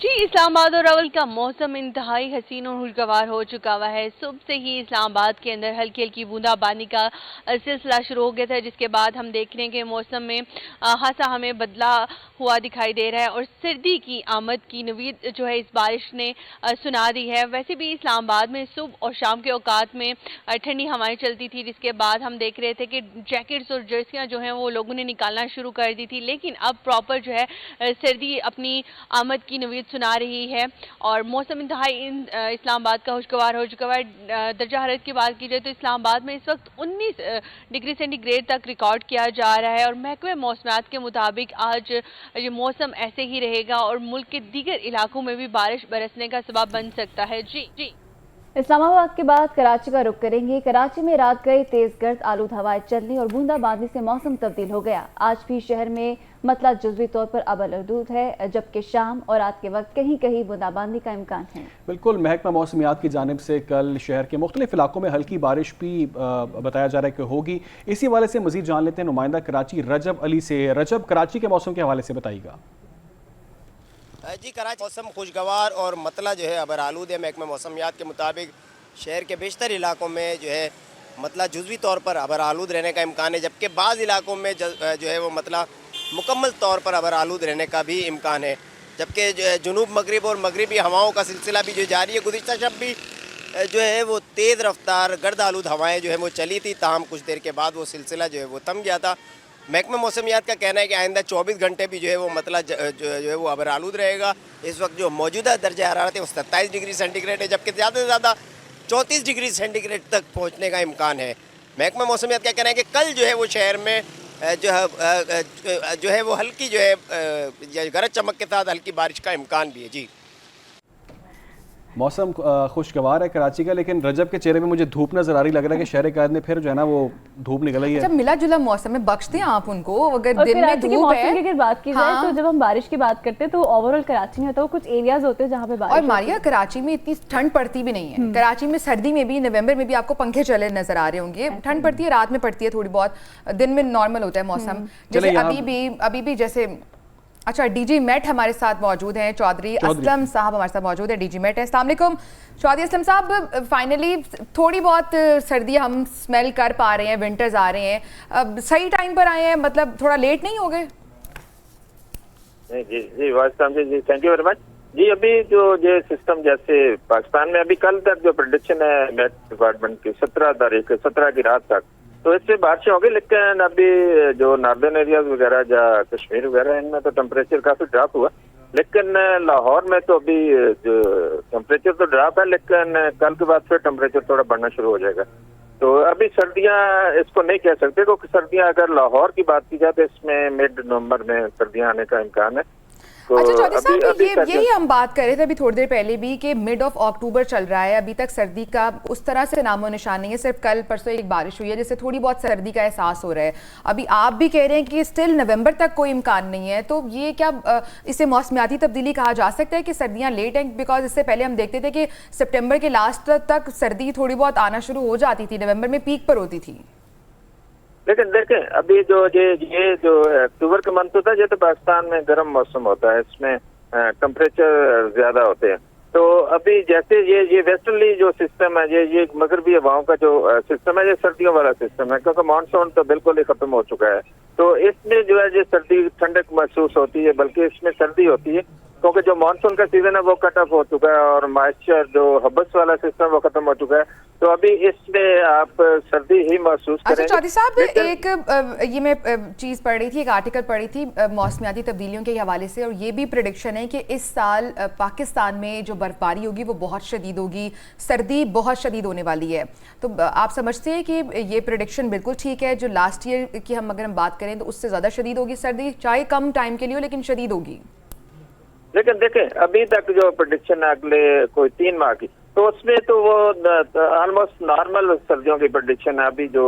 जी, इस्लामाबाद और रावल का मौसम इंतहाई हसीन और खुशगवार हो चुका हुआ है। सुबह से ही इस्लामाबाद के अंदर हल्की हल्की बूंदाबांदी का सिलसिला शुरू हो गया था, जिसके बाद हम देख रहे हैं कि मौसम में खासा हमें बदला हुआ दिखाई दे रहा है और सर्दी की आमद की नवीद जो है इस बारिश ने सुना दी है। वैसे भी इस्लामाबाद में सुबह और शाम के औकात में ठंडी हवाएं चलती थी, जिसके बाद हम देख रहे थे कि जैकेट्स और जर्सियाँ जो हैं वो लोगों ने निकालना शुरू कर दी थी, लेकिन अब प्रॉपर जो है सर्दी अपनी आमद की नवीद सुना रही है और मौसम इंतहाई इस्लामाबाद का खुशगवार हो चुका है। दर्जा हरारत की बात की जाए तो इस्लामाबाद में इस वक्त 19 डिग्री सेंटीग्रेड तक रिकॉर्ड किया जा रहा है और महकमे मौसमियात के मुताबिक आज ये मौसम ऐसे ही रहेगा और मुल्क के दीगर इलाकों में भी बारिश बरसने का सबब बन सकता है। जी, इस्लामाबाद के बाद कराची का रुख करेंगे। कराची में रात गई तेज गर्द आलूद हवाएं चलने और बूंदाबांदी से मौसम तब्दील हो गया। आज भी शहर में मतला जुज़वी तौर पर अबल-आलूद है, जबकि शाम और रात के वक्त कहीं कहीं बूंदाबांदी का इम्कान है। बिल्कुल, महकमा मौसमियात की जानिब से कल शहर के मुख्तलिफ इलाकों में हल्की बारिश भी बताया जा रहा है कि होगी। इसी हवाले से मजीद जान लेते हैं नुमाइंदा कराची रजब अली से। रजब, कराची के मौसम के हवाले से बताइएगा। जी, कराची मौसम खुशगवार और मतला जो है अबर आलूद है। महकमा मौसमियात के मुताबिक शहर के बेशतर इलाकों में जो है मतला जुज़वी तौर पर अबर आलूद रहने का इम्कान है, जबकि बाज़ इलाकों में जो है वो मतला मुकम्मल तौर पर अबर आलूद रहने का भी इम्कान है। जबकि जो है जुनूब मगरिब और मगरिबी हवाओं का सिलसिला भी जो जारी है। गुज़िश्ता शब भी जो है वो तेज़ रफ्तार गर्द आलूद हवाएँ जो है वो चली थी, ताहम कुछ देर के बाद वो सिलसिला जो है वो थम गया था। महकमा मौसमियात का कहना है कि आइंदा 24 घंटे भी जो है वो मतला जो है वो अबर आलूद रहेगा। इस वक्त जो मौजूदा दर्जा हरारत है वो 27 डिग्री सेंटीग्रेड है, जबकि ज़्यादा से ज़्यादा 34 डिग्री सेंटीग्रेड तक पहुंचने का इम्कान है। महकमा मौसमियात का कहना है कि कल जो है वो शहर में जो है वो हल्की जो है गरज चमक के साथ हल्की बारिश का इम्कान भी है। जी, मौसम खुशगवार है कराची का, लेकिन रजब के चेहरे में मुझे धूप नजर आ रही। लग रहा है कि शहर कायद में फिर जो है ना वो धूप निकल आई है। जब मिला जुला मौसम में बख्शते हैं आप उनको, अगर दिन में धूप है। की अगर बात की जाए तो जब हम बारिश की बात करते हैं तो ओवरऑल कराची में होता है कुछ एरियाज होते हैं जहाँ पे बारिश। और मारिया, कराची में इतनी ठंड पड़ती भी नहीं है। कराची में सर्दी में भी नवंबर में भी आपको पंखे चले नजर आ रहे होंगे। ठंड पड़ती है, रात में पड़ती है थोड़ी बहुत, दिन में नॉर्मल होता है मौसम। जैसे अभी भी जैसे अच्छा, डीजी मेट हमारे साथ मौजूद हैं, चौधरी असलम साहब हमारे साथ मौजूद है, डीजी मेट है। अस्सलाम वालेकुम चौधरी असलम साहब, फाइनली थोड़ी बहुत सर्दी हम स्मेल कर पा रहे हैं, विंटर्स आ रहे हैं, अब सही टाइम पर आए हैं, मतलब थोड़ा लेट नहीं हो गए? जी जी वास्ताम जी, थैंक यू वेरी मच। जी, अभी जो ये सिस्टम जैसे पाकिस्तान में अभी कल तक जो प्रेडिक्शन है मेट डिपार्टमेंट की 17 की रात तक, तो इससे बारिशें होगी, लेकिन अभी जो नॉर्दर्न एरियाज वगैरह या कश्मीर वगैरह इनमें तो टेम्परेचर काफी ड्रॉप हुआ। लेकिन लाहौर में तो अभी जो टेम्परेचर तो ड्रॉप है, लेकिन कल के बाद फिर टेम्परेचर थोड़ा बढ़ना शुरू हो जाएगा। तो अभी सर्दियां इसको नहीं कह सकते, क्योंकि सर्दियां अगर लाहौर की बात की जाए तो इसमें मिड नवंबर में सर्दियां आने का इम्कान है। तो अच्छा चौधरी साहब, यही हम बात कर रहे थे अभी थोड़ी देर पहले भी कि मिड ऑफ अक्टूबर चल रहा है, अभी तक सर्दी का उस तरह से नामो निशान नहीं है। सिर्फ कल परसों एक बारिश हुई है जिससे थोड़ी बहुत सर्दी का एहसास हो रहा है। अभी आप भी कह रहे हैं कि स्टिल नवंबर तक कोई इम्कान नहीं है, तो ये क्या इसे मौसमियाती तब्दीली कहा जा सकता है कि सर्दियाँ लेट हैं? बिकॉज इससे पहले हम देखते थे कि सितंबर के लास्ट तक सर्दी थोड़ी बहुत आना शुरू हो जाती थी, नवंबर में पीक पर होती थी। लेकिन देखें, अभी जो ये जो अक्टूबर का मंथ होता है, ये तो पाकिस्तान में गर्म मौसम होता है, इसमें टेम्परेचर ज्यादा होते हैं। तो अभी जैसे ये वेस्टर्नली जो सिस्टम है, ये मगरबी हवाओं का जो सिस्टम है, ये सर्दियों वाला सिस्टम है, क्योंकि मानसून तो बिल्कुल ही खत्म हो चुका है। तो इसमें जो है ये सर्दी ठंडक महसूस होती है, बल्कि इसमें सर्दी होती है, क्योंकि जो मानसून का सीजन है वो कट ऑफ हो चुका है और मॉइस्चर जो हब्बस वाला सिस्टम वो खत्म हो चुका है। तो अभी इसमें आप सर्दी ही महसूस करेंगे। अच्छा चौधरी साहब, एक ये मैं चीज़ पढ़ रही थी, एक आर्टिकल पढ़ी थी मौसमियाती तब्दीलियों के हवाले से, और ये भी प्रेडिक्शन है कि इस साल पाकिस्तान में जो बर्फबारी होगी वो बहुत शदीद होगी, सर्दी बहुत शदीद होने वाली है। तो आप समझते हैं कि ये प्रेडिक्शन बिल्कुल ठीक है? जो लास्ट ईयर की अगर हम बात करें तो उससे ज़्यादा शदीद होगी सर्दी, चाहे कम टाइम के लिए हो, लेकिन शदीद होगी। लेकिन देखें, अभी तक जो प्रेडिक्शन है अगले कोई 3 माह की, तो उसमें तो वो ऑलमोस्ट नॉर्मल सर्दियों की प्रेडिक्शन है, अभी जो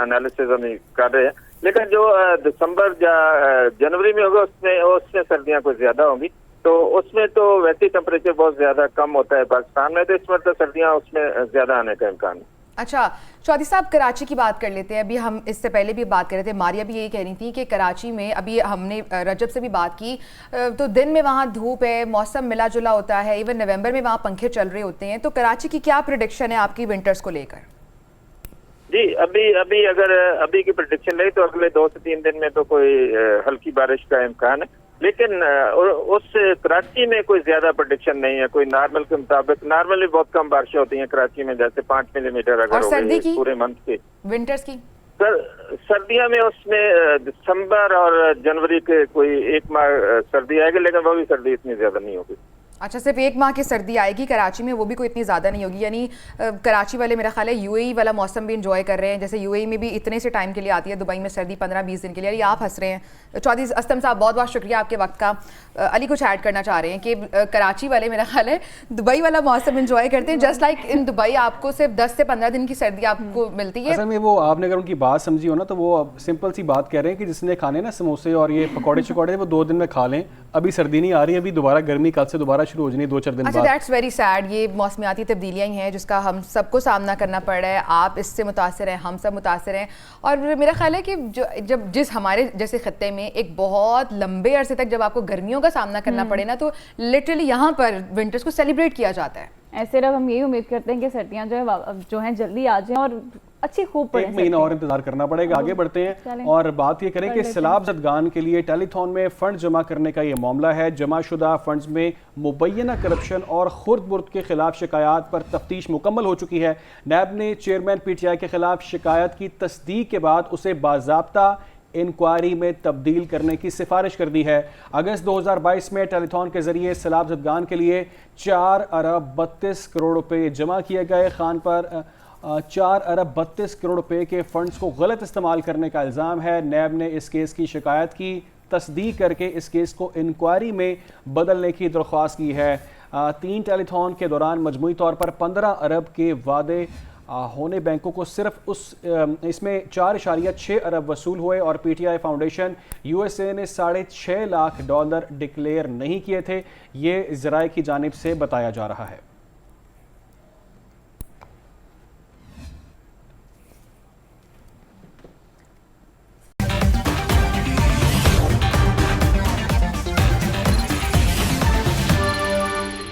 एनालिसिस हम कर रहे हैं। लेकिन जो दिसंबर या जनवरी में होगा उसमें सर्दियां कुछ ज्यादा होंगी, तो उसमें तो वैसे टेम्परेचर बहुत ज्यादा कम होता है पाकिस्तान में, तो इस बार तो सर्दियां उसमें ज्यादा आने का इम्कान है। अच्छा चौधरी साहब, कराची की बात कर लेते हैं। अभी हम इससे पहले भी बात कर रहे थे, मारिया भी यही कह रही थी कि कराची में अभी हमने रजब से भी बात की, तो दिन में वहाँ धूप है, मौसम मिला जुला होता है, इवन नवंबर में वहाँ पंखे चल रहे होते हैं। तो कराची की क्या प्रेडिक्शन है आपकी विंटर्स को लेकर? जी, अभी अगर अभी की प्रेडिक्शन रही तो अगले 2 से 3 दिन में तो कोई हल्की बारिश का इम्कान है, लेकिन उस कराची में कोई ज्यादा प्रेडिक्शन नहीं है। कोई नॉर्मल के मुताबिक नॉर्मली बहुत कम बारिशें होती हैं कराची में, जैसे 5 मिलीमीटर अगर हो गई पूरे मंथ की। विंटर्स की सर्दियों में उसमें दिसंबर और जनवरी के कोई 1 माह सर्दी आएगी, लेकिन वो भी सर्दी इतनी ज्यादा नहीं होगी। अच्छा, सिर्फ 1 माह की सर्दी आएगी कराची में, वो भी कोई इतनी ज़्यादा नहीं होगी, यानी कराची वाले मेरा ख्याल है यूएई वाला मौसम भी इंजॉय कर रहे हैं। जैसे यूएई में भी इतने से टाइम के लिए आती है, दुबई में सर्दी 15-20 दिन के लिए। आप हंस रहे हैं। चौधरी असलम साहब, बहुत बहुत शुक्रिया आपके वक्त का। अली कुछ ऐड करना चाह रहे हैं कि कराची वाले मेरा ख्याल है दुबई वाला मौसम इंजॉय करते हैं, जस्ट लाइक इन दुबई आपको सिर्फ 10 से 15 दिन की सर्दी आपको मिलती है। असल में वो आपने अगर उनकी बात समझी हो ना, तो वो सिंपल सी बात कह रहे हैं कि जिसने खाने ना समोसे और ये पकौड़े शकौड़े वो 2 दिन में खा लें, अभी सर्दी नहीं आ रही, अभी दोबारा गर्मी कल से दोबारा शुरू हो जानी 2-4 दिन अच्छा, बाद। That's very sad. ये मौसमियाती तब्दीलियाँ ही हैं जिसका हम सबको सामना करना पड़ रहा है। आप इससे मुतासिर हैं, हम सब मुतासिर हैं। और मेरा ख्याल है कि जब जिस हमारे जैसे खत्ते में एक बहुत लंबे अरसे तक जब आपको गर्मियों का सामना करना पड़े ना, तो लिटरली यहाँ पर विंटर्स को सेलिब्रेट किया जाता है। ऐसे अब हम यही उम्मीद करते हैं कि सर्दियाँ जो हैं जल्दी आ जाएं और अच्छी खूब पड़े। 1 महीना और इंतजार करना पड़ेगा। आगे बढ़ते हैं और बात ये करें कि सैलाब ज़दगान के लिए टेलीथॉन में फंड जमा करने का ये मामला है। जमाशुदा फंड्स में मुबैना करप्शन और खुर्द बुर्द के खिलाफ शिकायत पर तफ्तीश मुकम्मल हो चुकी है। नैब ने चेयरमैन PTI के खिलाफ शिकायत की तस्दीक के बाद उसे बाज़ाब्ता इंक्वायरी में तब्दील करने की सिफारिश कर दी है। अगस्त 2022 में टेलीथॉन के जरिए सैलाब ज़दगान के लिए 4 अरब 32 करोड़ रुपए जमा किए गए। खान पर 4 अरब 32 करोड़ रुपए के फंड्स को गलत इस्तेमाल करने का इल्ज़ाम है। नैब ने इस केस की शिकायत की तस्दीक करके इस केस को इंक्वायरी में बदलने की दरख्वास्त की है। 3 टेलीथॉन के दौरान मजमूई तौर पर 15 अरब के वादे होने बैंकों को सिर्फ इसमें 4.6 अरब वसूल हुए और PTI फाउंडेशन USA ने $6.5 लाख डिक्लेयर नहीं किए थे। ये ज़राए की जानिब से बताया जा रहा है।